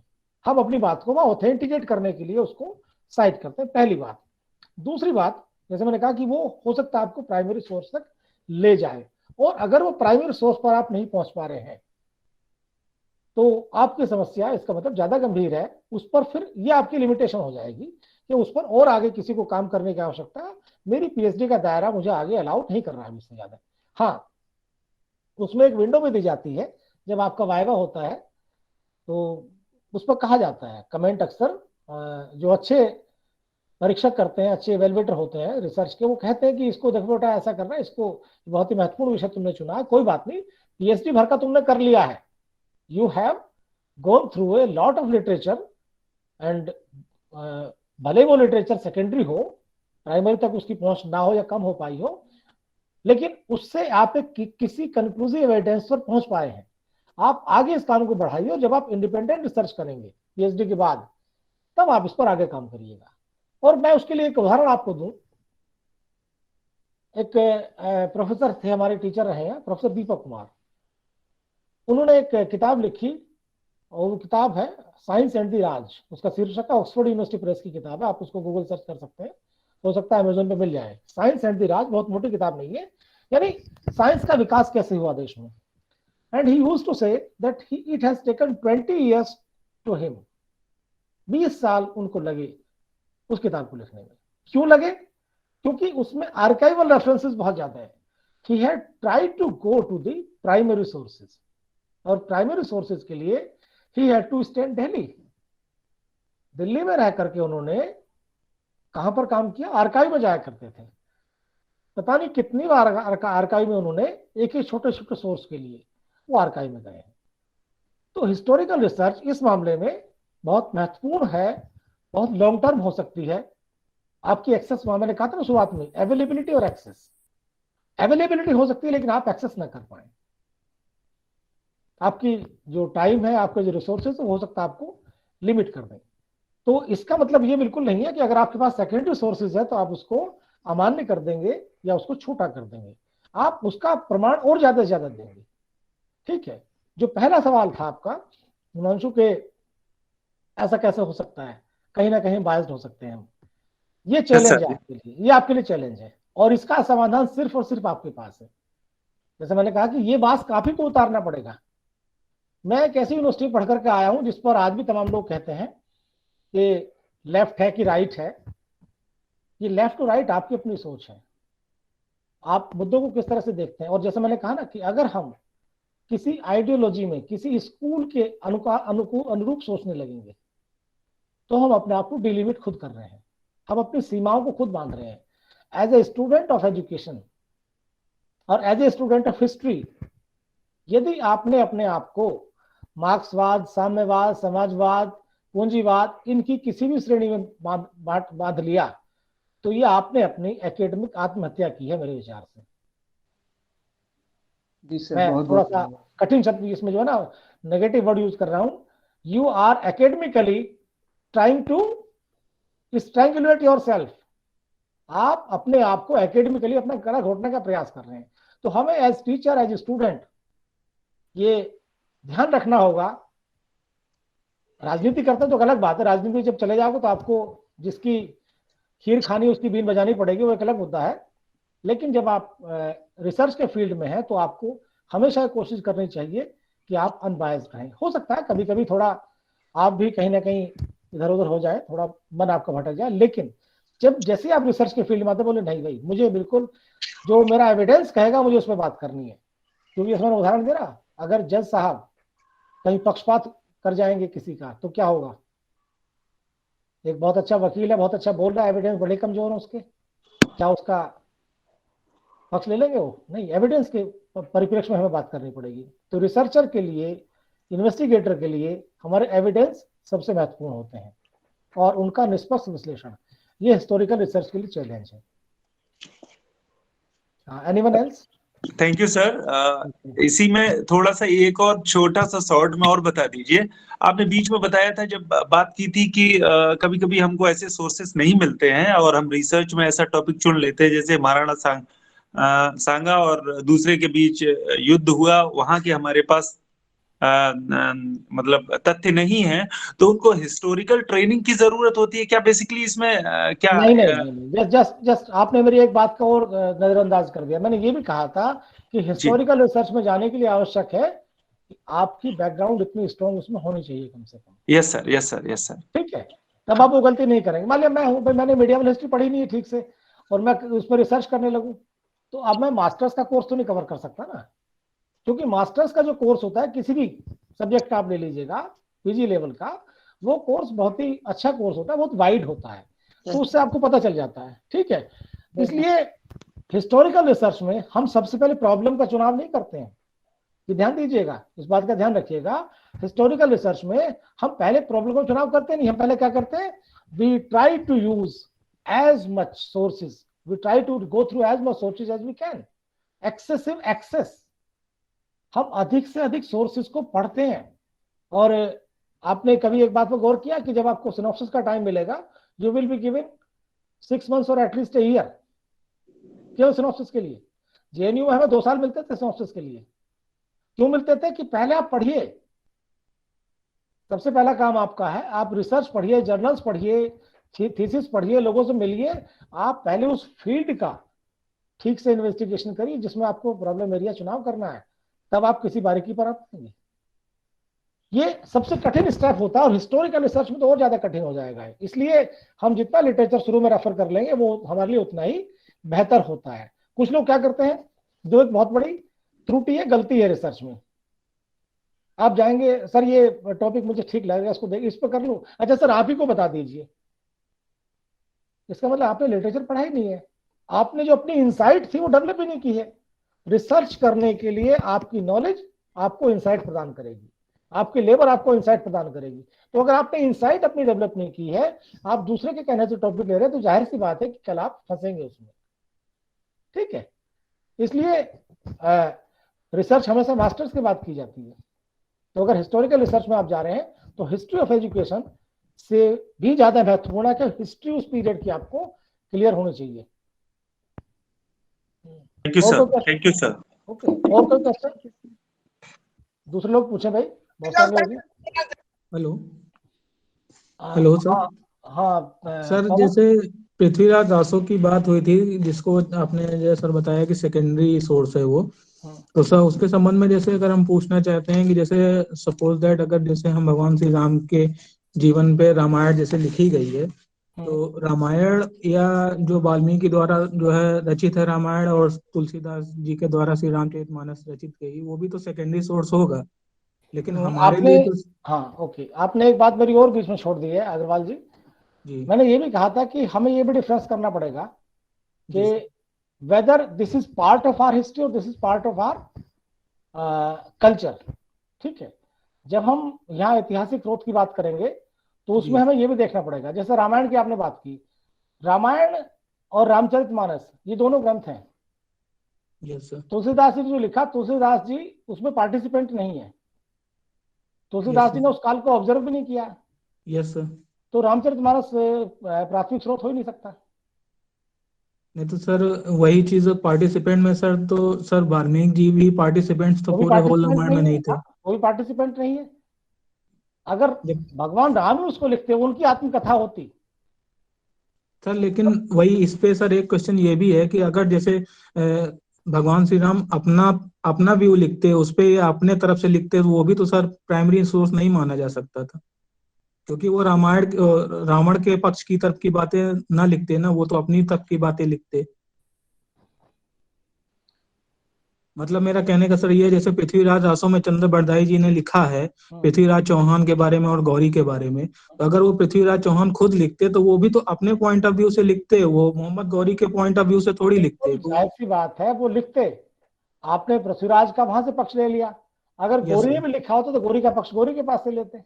A: हम अपनी बात को ऑथेंटिकेट करने के लिए उसको साइट करते हैं, पहली बात। दूसरी बात, जैसे मैंने कहा कि वो हो सकता है आपको प्राइमरी सोर्स तक ले जाए, और अगर वो प्राइमरी सोर्स पर आप नहीं पहुंच पा रहे हैं तो आपकी समस्या, इसका मतलब ज्यादा गंभीर है, उस पर फिर ये आपकी लिमिटेशन हो जाएगी कि उस पर और आगे किसी को काम करने की आवश्यकता है। मेरी पीएचडी का दायरा मुझे आगे अलाउ नहीं कर रहा है इससे ज्यादा। हाँ, उसमें एक विंडो भी दी जाती है, जब आपका वाइवा होता है तो उस पर कहा जाता है, कमेंट अक्सर जो अच्छे परीक्षक करते हैं, अच्छे एवेलुएटर होते हैं रिसर्च के, वो कहते हैं कि इसको देखो बेटा ऐसा करना है, इसको बहुत ही महत्वपूर्ण विषय तुमने चुना है, कोई बात नहीं, पीएचडी भर का तुमने कर लिया है, you have gone through a lot of literature, and भले वो लिटरेचर सेकेंडरी हो, प्राइमरी तक उसकी पहुंच ना हो या कम हो पाई हो, लेकिन उससे आप एक किसी कंक्लूसिव एविडेंस पर पहुंच पाए हैं। आप आगे इस काम को बढ़ाइए और जब आप इंडिपेंडेंट रिसर्च करेंगे पीएचडी के बाद, तब आप इस पर आगे काम करिएगा। और मैं उसके लिए एक उदाहरण आपको दूं। एक प्रोफेसर थे, हमारे टीचर रहे हैं, प्रोफेसर दीपक कुमार। उन्होंने एक किताब लिखी और वो किताब है साइंस एंड द राज। उसका शीर्षक है, ऑक्सफोर्ड यूनिवर्सिटी प्रेस की किताब है, आप उसको गूगल सर्च कर सकते हैं, हो सकता है अमेजोन पे मिल जाए। साइंस एंड द राज बहुत मोटी किताब नहीं है, यानी साइंस का विकास कैसे हुआ देश में। And he used to say that it has taken 20 years to him. 20 साल उनको लगे उस किताब को लिखने में। क्यों लगे? क्योंकि उसमें आर्काइवल रेफरेंसेस बहुत ज्यादा है। He had tried to go to the primary sources, और प्राइमरी सोर्सेज के लिए he had to stay in Delhi. Delhi में रह करके उन्होंने कहां पर काम किया? आर्काइव में जाया करते थे। पता नहीं कितनी बार आर्काइव में उन्होंने एक ही छोटे छोटे सोर्स के लिए वो आर्काइव में गए हैं। तो हिस्टोरिकल रिसर्च इस मामले में बहुत महत्वपूर्ण है, बहुत लॉन्ग टर्म हो सकती है। आपकी एक्सेस, मैंने कहा था ना शुरुआत में, अवेलेबिलिटी और एक्सेस। अवेलेबिलिटी हो सकती है लेकिन आप एक्सेस ना कर पाए। आपकी जो टाइम है, आपके जो रिसोर्सेज हो सकता है आपको लिमिट कर दें। तो इसका मतलब ये बिल्कुल नहीं है कि अगर आपके पास सेकेंडरी सोर्सेज है तो आप उसको अमान्य कर देंगे या उसको छोटा कर देंगे। आप उसका प्रमाण और ज्यादा से ज्यादा देंगे। ठीक है, जो पहला सवाल था आपका हिमांशु के, ऐसा कैसे हो सकता है, कहीं ना कहीं बायस्ड हो सकते हैं हम, ये चैलेंज है आपके लिए, ये आपके लिए चैलेंज है, और इसका समाधान सिर्फ और सिर्फ आपके पास है। जैसे मैंने कहा कि ये बात काफी को उतारना पड़ेगा। मैं एक ऐसी यूनिवर्सिटी पढ़ करके आया हूं जिस पर आज भी तमाम लोग कहते हैं कि लेफ्ट है कि राइट है। ये लेफ्ट और राइट आपकी अपनी सोच है, आप मुद्दों को किस तरह से देखते हैं। और जैसे मैंने कहा ना कि अगर हम किसी आइडियोलॉजी में, किसी स्कूल के अनुरूप सोचने लगेंगे तो हम अपने आप को डिलिमिट खुद कर रहे हैं, हम अपनी सीमाओं को खुद बांध रहे हैं। As a student of education और as a student of history, यदि आपने अपने आप को मार्क्सवाद, साम्यवाद, समाजवाद, पूंजीवाद, इनकी किसी भी श्रेणी में बांध लिया तो ये आपने अपनी एकेडमिक आत्महत्या की है मेरे विचार से। मैं थोड़ा सा कठिन शब्द इसमें जो है ना नेगेटिव वर्ड यूज कर रहा हूं। You are academically trying to strangulate yourself. आप अपने आप को एकेडमिकली अपना गला घोटने का प्रयास कर रहे हैं। तो हमें एज टीचर, एज स्टूडेंट ये ध्यान रखना होगा। राजनीति करते तो अलग बात है, राजनीति जब चले जाओगे तो आपको जिसकी खीर खानी उसकी बीन बजानी पड़ेगी, वो एक अलग मुद्दा है। लेकिन जब आप रिसर्च के फील्ड में हैं तो आपको हमेशा कोशिश करनी चाहिए कि आप अनबायस्ड रहें। हो सकता है कभी कभी थोड़ा आप भी कहीं ना कहीं इधर उधर हो जाए, थोड़ा मन आपका भटक जाए, लेकिन जब जैसे आप रिसर्च के फील्ड में आते बोले नहीं भाई मुझे बिल्कुल जो मेरा एविडेंस कहेगा मुझे उसमें बात करनी है। क्योंकि इसमें उदाहरण दे रहा, अगर जज साहब कहीं पक्षपात कर जाएंगे किसी का तो क्या होगा? एक बहुत अच्छा वकील है, बहुत अच्छा बोल रहा है, एविडेंस बड़े कमजोर है उसके, क्या उसका पक्ष ले लेंगे वो? नहीं, एविडेंस के परिप्रेक्ष्य में हमें बात करनी पड़ेगी। तो रिसर्चर के लिए, इन्वेस्टिगेटर के लिए हमारे एविडेंस सबसे महत्वपूर्ण होते हैं और उनका निष्पक्ष विश्लेषण, ये हिस्टोरिकल रिसर्च के लिए चैलेंज है। Anyone else?
B: Thank you sir. इसी में थोड़ा सा एक और छोटा सा शॉर्ट में और बता दीजिए। आपने बीच में बताया था जब बात की थी कि कभी कभी हमको ऐसे सोर्सेस नहीं मिलते हैं और हम रिसर्च में ऐसा टॉपिक चुन लेते हैं, जैसे महाराणा सांगा और दूसरे के बीच युद्ध हुआ, वहां के हमारे पास मतलब तथ्य नहीं है, तो उनको हिस्टोरिकल ट्रेनिंग की जरूरत होती है क्या बेसिकली इसमें? क्या
A: नहीं, जस्ट आपने मेरी एक बात को और नजरअंदाज कर दिया। मैंने ये भी कहा था कि हिस्टोरिकल रिसर्च में जाने के लिए आवश्यक है कि आपकी बैकग्राउंड इतनी स्ट्रॉन्ग उसमें होनी चाहिए कम से कम।
B: Yes sir, yes sir, yes sir.
A: ठीक है, तब आप वो गलती नहीं करेंगे। मान लिया मैं हूं भाई, मैंने मीडियम हिस्ट्री पढ़ी नहीं है ठीक से और मैं उस पर रिसर्च करने लगूं, तो अब मैं मास्टर्स का कोर्स तो नहीं कवर कर सकता ना, क्योंकि मास्टर्स का जो कोर्स होता है, किसी भी सब्जेक्ट का आप ले लीजिएगा, पीजी लेवल का, वो कोर्स बहुत ही अच्छा कोर्स होता है, बहुत वाइड होता है, तो उससे आपको पता चल जाता है। ठीक है, इसलिए हिस्टोरिकल रिसर्च में हम सबसे पहले प्रॉब्लम का चुनाव नहीं करते हैं, ये ध्यान दीजिएगा, इस बात का ध्यान रखिएगा। हिस्टोरिकल रिसर्च में हम पहले प्रॉब्लम को चुनाव करते नहीं, हम पहले क्या करते हैं, we try to use as much sources, we try to go through as much sources as we can. Excessive access, हम अधिक से अधिक सोर्सेज को पढ़ते हैं। और आपने कभी एक बात पर गौर किया कि जब आपको सिनॉप्सिस का टाइम मिलेगा, you will be given 6 months और एटलीस्ट ए ईयर केवल सिनॉप्सिस के लिए। जेएनयू में हमें 2 साल मिलते थे सिनॉप्सिस के लिए। क्यों मिलते थे? कि पहले आप पढ़िए, सबसे पहला काम आपका है आप रिसर्च पढ़िए, जर्नल्स पढ़िए, थीसिस पढ़िए, लोगों से मिलिए। आप पहले उस फील्ड का ठीक से इन्वेस्टिगेशन करिए जिसमें आपको प्रॉब्लम एरिया चुनाव करना है, तब आप किसी बारीकी पर आएंगे। ये सबसे कठिन स्टेप होता है और हिस्टोरिकल रिसर्च में तो और ज्यादा कठिन हो जाएगा। इसलिए हम जितना लिटरेचर शुरू में रेफर कर लेंगे वो हमारे लिए उतना ही बेहतर होता है। कुछ लोग क्या करते हैं, जो एक बहुत बड़ी त्रुटि है, गलती है रिसर्च में, आप जाएंगे सर ये टॉपिक मुझे ठीक लगेगा, इसको देख, इस पर कर लूं, अच्छा सर आप ही को बता दीजिए। इसका मतलब आपने लिटरेचर पढ़ा ही नहीं है, आपने जो अपनी इंसाइट थी वो डेवलप ही नहीं की है। रिसर्च करने के लिए आपकी नॉलेज आपको इंसाइट प्रदान करेगी, आपकी लेबर आपको इंसाइट प्रदान करेगी। तो अगर आपने इंसाइट अपनी डेवलप नहीं की है, आप दूसरे के कहने से टॉपिक ले रहे हैं, तो जाहिर सी बात है कि कल आप फंसेंगे उसमें। ठीक है, इसलिए रिसर्च हमेशा मास्टर्स की बात की जाती है। तो अगर हिस्टोरिकल रिसर्च में आप जा रहे हैं तो हिस्ट्री ऑफ एजुकेशन से भी ज्यादा महत्वपूर्ण है कि हिस्ट्री उस पीरियड की आपको क्लियर होनी चाहिए।
B: Thank you sir, thank you sir.
A: Okay, और कोई क्वेश्चन दूसरे लोग पूछे भाई, बहुत सारे लोग।
C: Hello hello sir.
A: हाँ
C: सर जैसे पृथ्वीराज दासों की बात हुई थी, जिसको आपने जैसे सर बताया कि सेकेंडरी सोर्स है वो, तो सर उसके संबंध में जैसे अगर हम पूछना चाहते हैं कि जैसे सपोज दैट अगर जैसे हम भगवान श्री राम के जीवन पे रामायण जैसे लिखी गई है, तो रामायण या जो वाल्मीकि द्वारा जो है रचित है रामायण और तुलसीदास जी के द्वारा श्री रामचरितमानस रचित गई, वो भी तो सेकेंडरी सोर्स होगा। लेकिन हमारे
A: आपने,
C: लिए तो
A: हाँ ओके, आपने एक बात मेरी और बीच में छोड़ दी है अग्रवाल जी। मैंने ये भी कहा था कि हमें ये भी डिफरेंस करना पड़ेगा कि whether this is part of our history और this is part of our culture. ठीक है, जब हम यहाँ ऐतिहासिक स्रोत की बात करेंगे तो उसमें हमें ये भी देखना पड़ेगा, जैसे रामायण की आपने बात की, रामायण और रामचरितमानस ये दोनों ग्रंथ हैं। तुलसीदास जी ने जो लिखा, तुलसीदास जी उसमें पार्टिसिपेंट नहीं है, तुलसीदास जी ने उस काल को ऑब्जर्व भी नहीं किया।
C: Yes sir.
A: तो रामचरितमानस प्राथमिक स्रोत हो ही नहीं सकता।
C: नहीं तो सर वही चीज पार्टिसिपेंट में सर, तो सर वाल्मीकि जी भी पार्टिसिपेंट्स तो पूरे होल रामायण में नहीं थे,
A: कोई पार्टिसिपेंट नहीं है। अगर भगवान राम ही उसको लिखते, उनकी आत्मकथा होती
C: सर। लेकिन वही इस पे सर एक क्वेश्चन ये भी है कि अगर जैसे भगवान श्री राम अपना अपना व्यू लिखते उस पे या अपने तरफ से लिखते, तो वो भी तो सर प्राइमरी सोर्स नहीं माना जा सकता था, क्योंकि वो रावण के पक्ष की तरफ की बातें ना लिखते ना, वो तो अपनी तरफ की बातें लिखते। मतलब मेरा कहने का सर ये, जैसे पृथ्वीराज आसों में चंद्र बरदाई जी ने लिखा है पृथ्वीराज चौहान के बारे में और गौरी के बारे में, तो अगर वो पृथ्वीराज चौहान खुद लिखते तो वो भी तो अपने पॉइंट ऑफ व्यू से लिखते, वो मोहम्मद गौरी के पॉइंट ऑफ व्यू से थोड़ी लिखते।
A: जाहिर सी बात है वो लिखते, आपने पृथ्वीराज का वहां से पक्ष ले लिया, अगर गौरी ने भी लिखा होता तो गौरी का पक्ष गौरी के पास से लेते।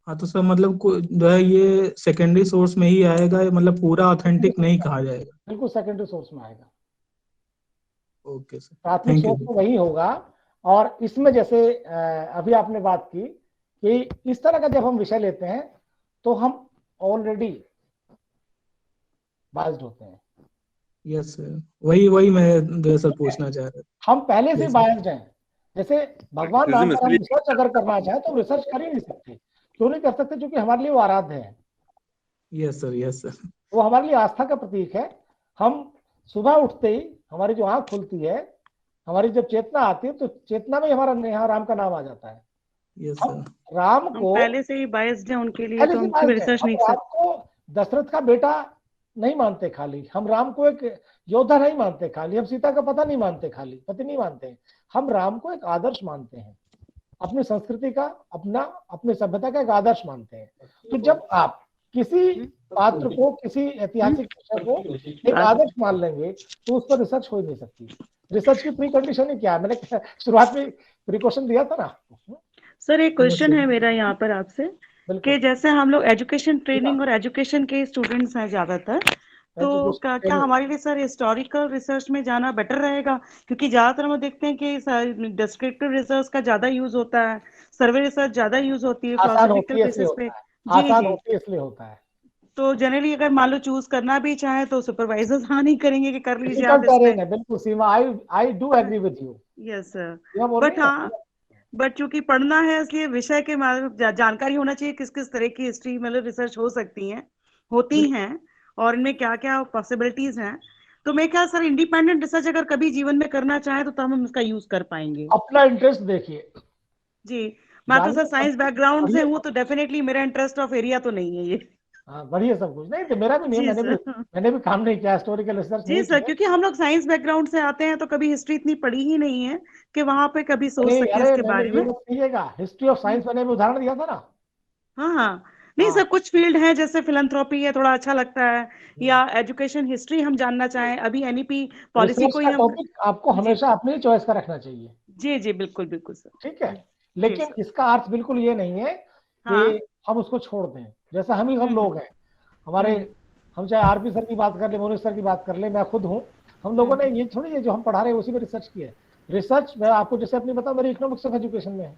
C: हाँ तो सर मतलब जो है ये सेकेंडरी सोर्स में ही आएगा, मतलब पूरा ऑथेंटिक नहीं कहा जाएगा।
A: बिल्कुल सेकेंडरी सोर्स में आएगा।
C: ओके सर,
A: प्राथमिक सोर्स तो वही होगा। और इसमें जैसे अभी आपने बात की कि इस तरह का जब हम विषय लेते हैं तो हम ऑलरेडी बाइज्ड होते हैं।
C: यस सर, वही मैं जो सर पूछना चाह रहा था।
A: हम पहले से बाइज्ड हैं। जैसे भगवान राम का रिसर्च अगर करना चाहे तो रिसर्च कर ही नहीं सकते। क्यों नहीं कर सकते? क्योंकि हमारे लिए वो आराध्य है।
C: Yes sir, yes sir.
A: वो हमारे लिए आस्था का प्रतीक है। हम सुबह उठते ही हमारी जो आंख खुलती है, हमारी जब चेतना आती है, तो चेतना में हमारा यहाँ राम का नाम आ जाता है।
C: यस
A: हम राम को
F: पहले से ही बायस्ड है उनके लिए, तो हम रिसर्च नहीं
A: राम को दशरथ का बेटा नहीं मानते खाली, हम राम को एक योद्धा नहीं मानते खाली, हम सीता का पता नहीं मानते खाली, पति नहीं मानते, हम राम को एक आदर्श मानते हैं, अपनी संस्कृति का, अपनी सभ्यता का एक आदर्श मानते हैं। तो जब आप किसी पात्र को, किसी ऐतिहासिक विषय को एक आदर्श मान लेंगे तो उस पर रिसर्च हो ही नहीं सकती। रिसर्च की प्री कंडीशन ही क्या है, मैंने शुरुआत में प्रिकॉशन दिया था ना।
G: सर एक क्वेश्चन है मेरा यहाँ पर आपसे कि जैसे हम लोग एजुकेशन ट्रेनिंग और एजुकेशन के स्टूडेंट्स हैं ज्यादातर, तो क्या हमारे लिए सर हिस्टोरिकल रिसर्च में जाना बेटर रहेगा? क्योंकि ज्यादातर हम देखते हैं कि डिस्क्रिप्टिव रिसर्च का ज्यादा यूज होता है, सर्वे रिसर्च ज्यादा यूज होती है फिलोसॉफिकल बेसिस पे।
A: आसान होती है इसलिए होता है।
G: तो जनरली अगर मान लो चूज करना भी चाहे तो सुपरवाइजर्स हाँ नहीं करेंगे कि कर लीजिए आप
A: इसमें। बिल्कुल Seema, I do agree with you.
G: Yes sir, but चूंकि पढ़ना है इसलिए विषय के जानकारी होना चाहिए किस किस तरह की हिस्ट्री मतलब रिसर्च हो सकती है, होती हैं, और इनमें क्या क्या पॉसिबिलिटीज हैं। तो मैं क्या सर इंडिपेंडेंट रिसर्च अगर कभी जीवन में करना चाहे तो तब हम इसका यूज कर पाएंगे?
A: अपना इंटरेस्ट देखिए
G: जी, मैं तो सर साइंस बैकग्राउंड से हूँ तो डेफिनेटली मेरा इंटरेस्ट ऑफ एरिया तो नहीं है ये।
A: बढ़िया सब कुछ नहीं तो मेरा भी नहीं, मैंने भी काम नहीं किया हिस्टोरिकल रिसर्च।
G: जी सर, क्योंकि हम लोग साइंस बैकग्राउंड से आते हैं तो कभी हिस्ट्री इतनी पढ़ी ही नहीं है कि वहां पे कभी सोच सके इसके बारे में।
A: हिस्ट्री ऑफ साइंस मैंने भी उदाहरण दिया था ना।
G: हाँ, नहीं सर, कुछ फील्ड है जैसे फिलैंथ्रोपी है, थोड़ा अच्छा लगता है, या एजुकेशन हिस्ट्री हम जानना चाहें, अभी एनईपी पॉलिसी को ही हम
A: आपको हमेशा अपनी चॉइस का रखना चाहिए।
G: जी जी बिल्कुल बिल्कुल सर,
A: ठीक है, लेकिन इसका अर्थ बिल्कुल ये नहीं है कि हम उसको छोड़ दें। जैसा हम लोग हैं, हमारे हम चाहे आरपी सर की बात कर ले, मोनिश सर की बात कर ले, मैं खुद हूँ, हम लोगों ने ये थोड़ी है जो हम पढ़ा रहे हैं उसी में रिसर्च की है। रिसर्च मैं आपको जैसे अपनी बताऊं, मेरी इकोनॉमिक्स ऑफ एजुकेशन में है।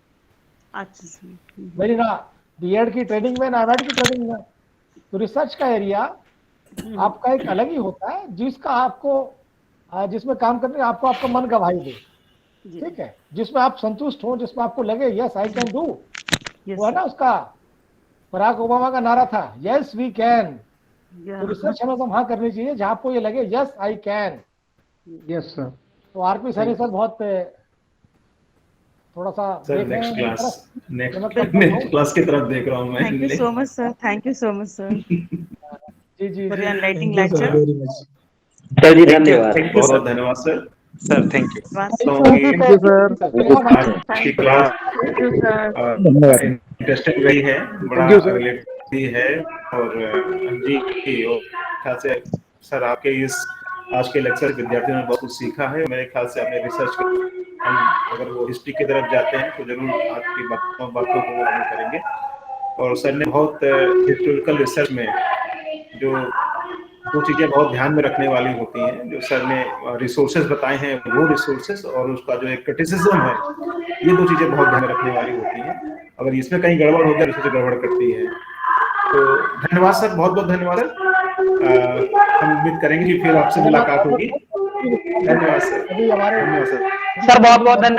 G: अच्छा,
A: मेरी ना बीएड की ट्रेनिंग में, ना एमएड की ट्रेनिंग में। तो रिसर्च का एरिया आपका एक अलग ही होता है, जिसका आपको जिसमें काम करने आपको आपका मन गवाही दे। ठीक है, जिसमें आप संतुष्ट हो, जिसमें आपको लगे यस आई कैन डू। वो है ना, उसका बराक ओबामा का नारा था, यस वी कैन। तो रिसर्च हमें वहां करनी चाहिए जहां आपको ये लगे yes I can.
C: Yes sir.
A: तो आरपी सर बहुत थोड़ा सा
D: नेक्स्ट क्लास की तरफ देख रहा हूं मैं।
G: Thank you so much sir, thank you so much sir.
A: जी जी,
G: for your enlightening lecture.
E: Sir जी धन्यवाद,
D: बहुत बहुत धन्यवाद sir.
B: Sir thank you
C: sir.
D: आज की क्लास इंटरेस्टिंग रही है, बड़ा रिलेटेड है। और जी ख्याल से सर आपके इस आज के लेक्चर विद्यार्थियों ने बहुत कुछ सीखा है। मेरे ख्याल से अपने रिसर्च हम अगर वो हिस्ट्री की तरफ जाते हैं तो जरूर आपकी बातों को वो अमल करेंगे। और सर ने बहुत हिस्टोरिकल रिसर्च में जो दो चीजें बहुत ध्यान में रखने वाली होती हैं, जो सर ने रिसोर्सेज बताए हैं, वो रिसोर्सेज और उसका जो एक क्रिटिसिज्म है, ये दो चीजें बहुत ध्यान में रखने वाली होती हैं। अगर इसमें कहीं गड़बड़ हो गया रिसर्च गड़बड़ करती है। तो धन्यवाद सर, बहुत बहुत धन्यवाद सर। हम उम्मीद करेंगे कि फिर आपसे मुलाकात होगी। धन्यवाद सर।
A: अभी हमारे
D: धन्यवाद सर।
E: सर बहुत बहुत धन्यवाद।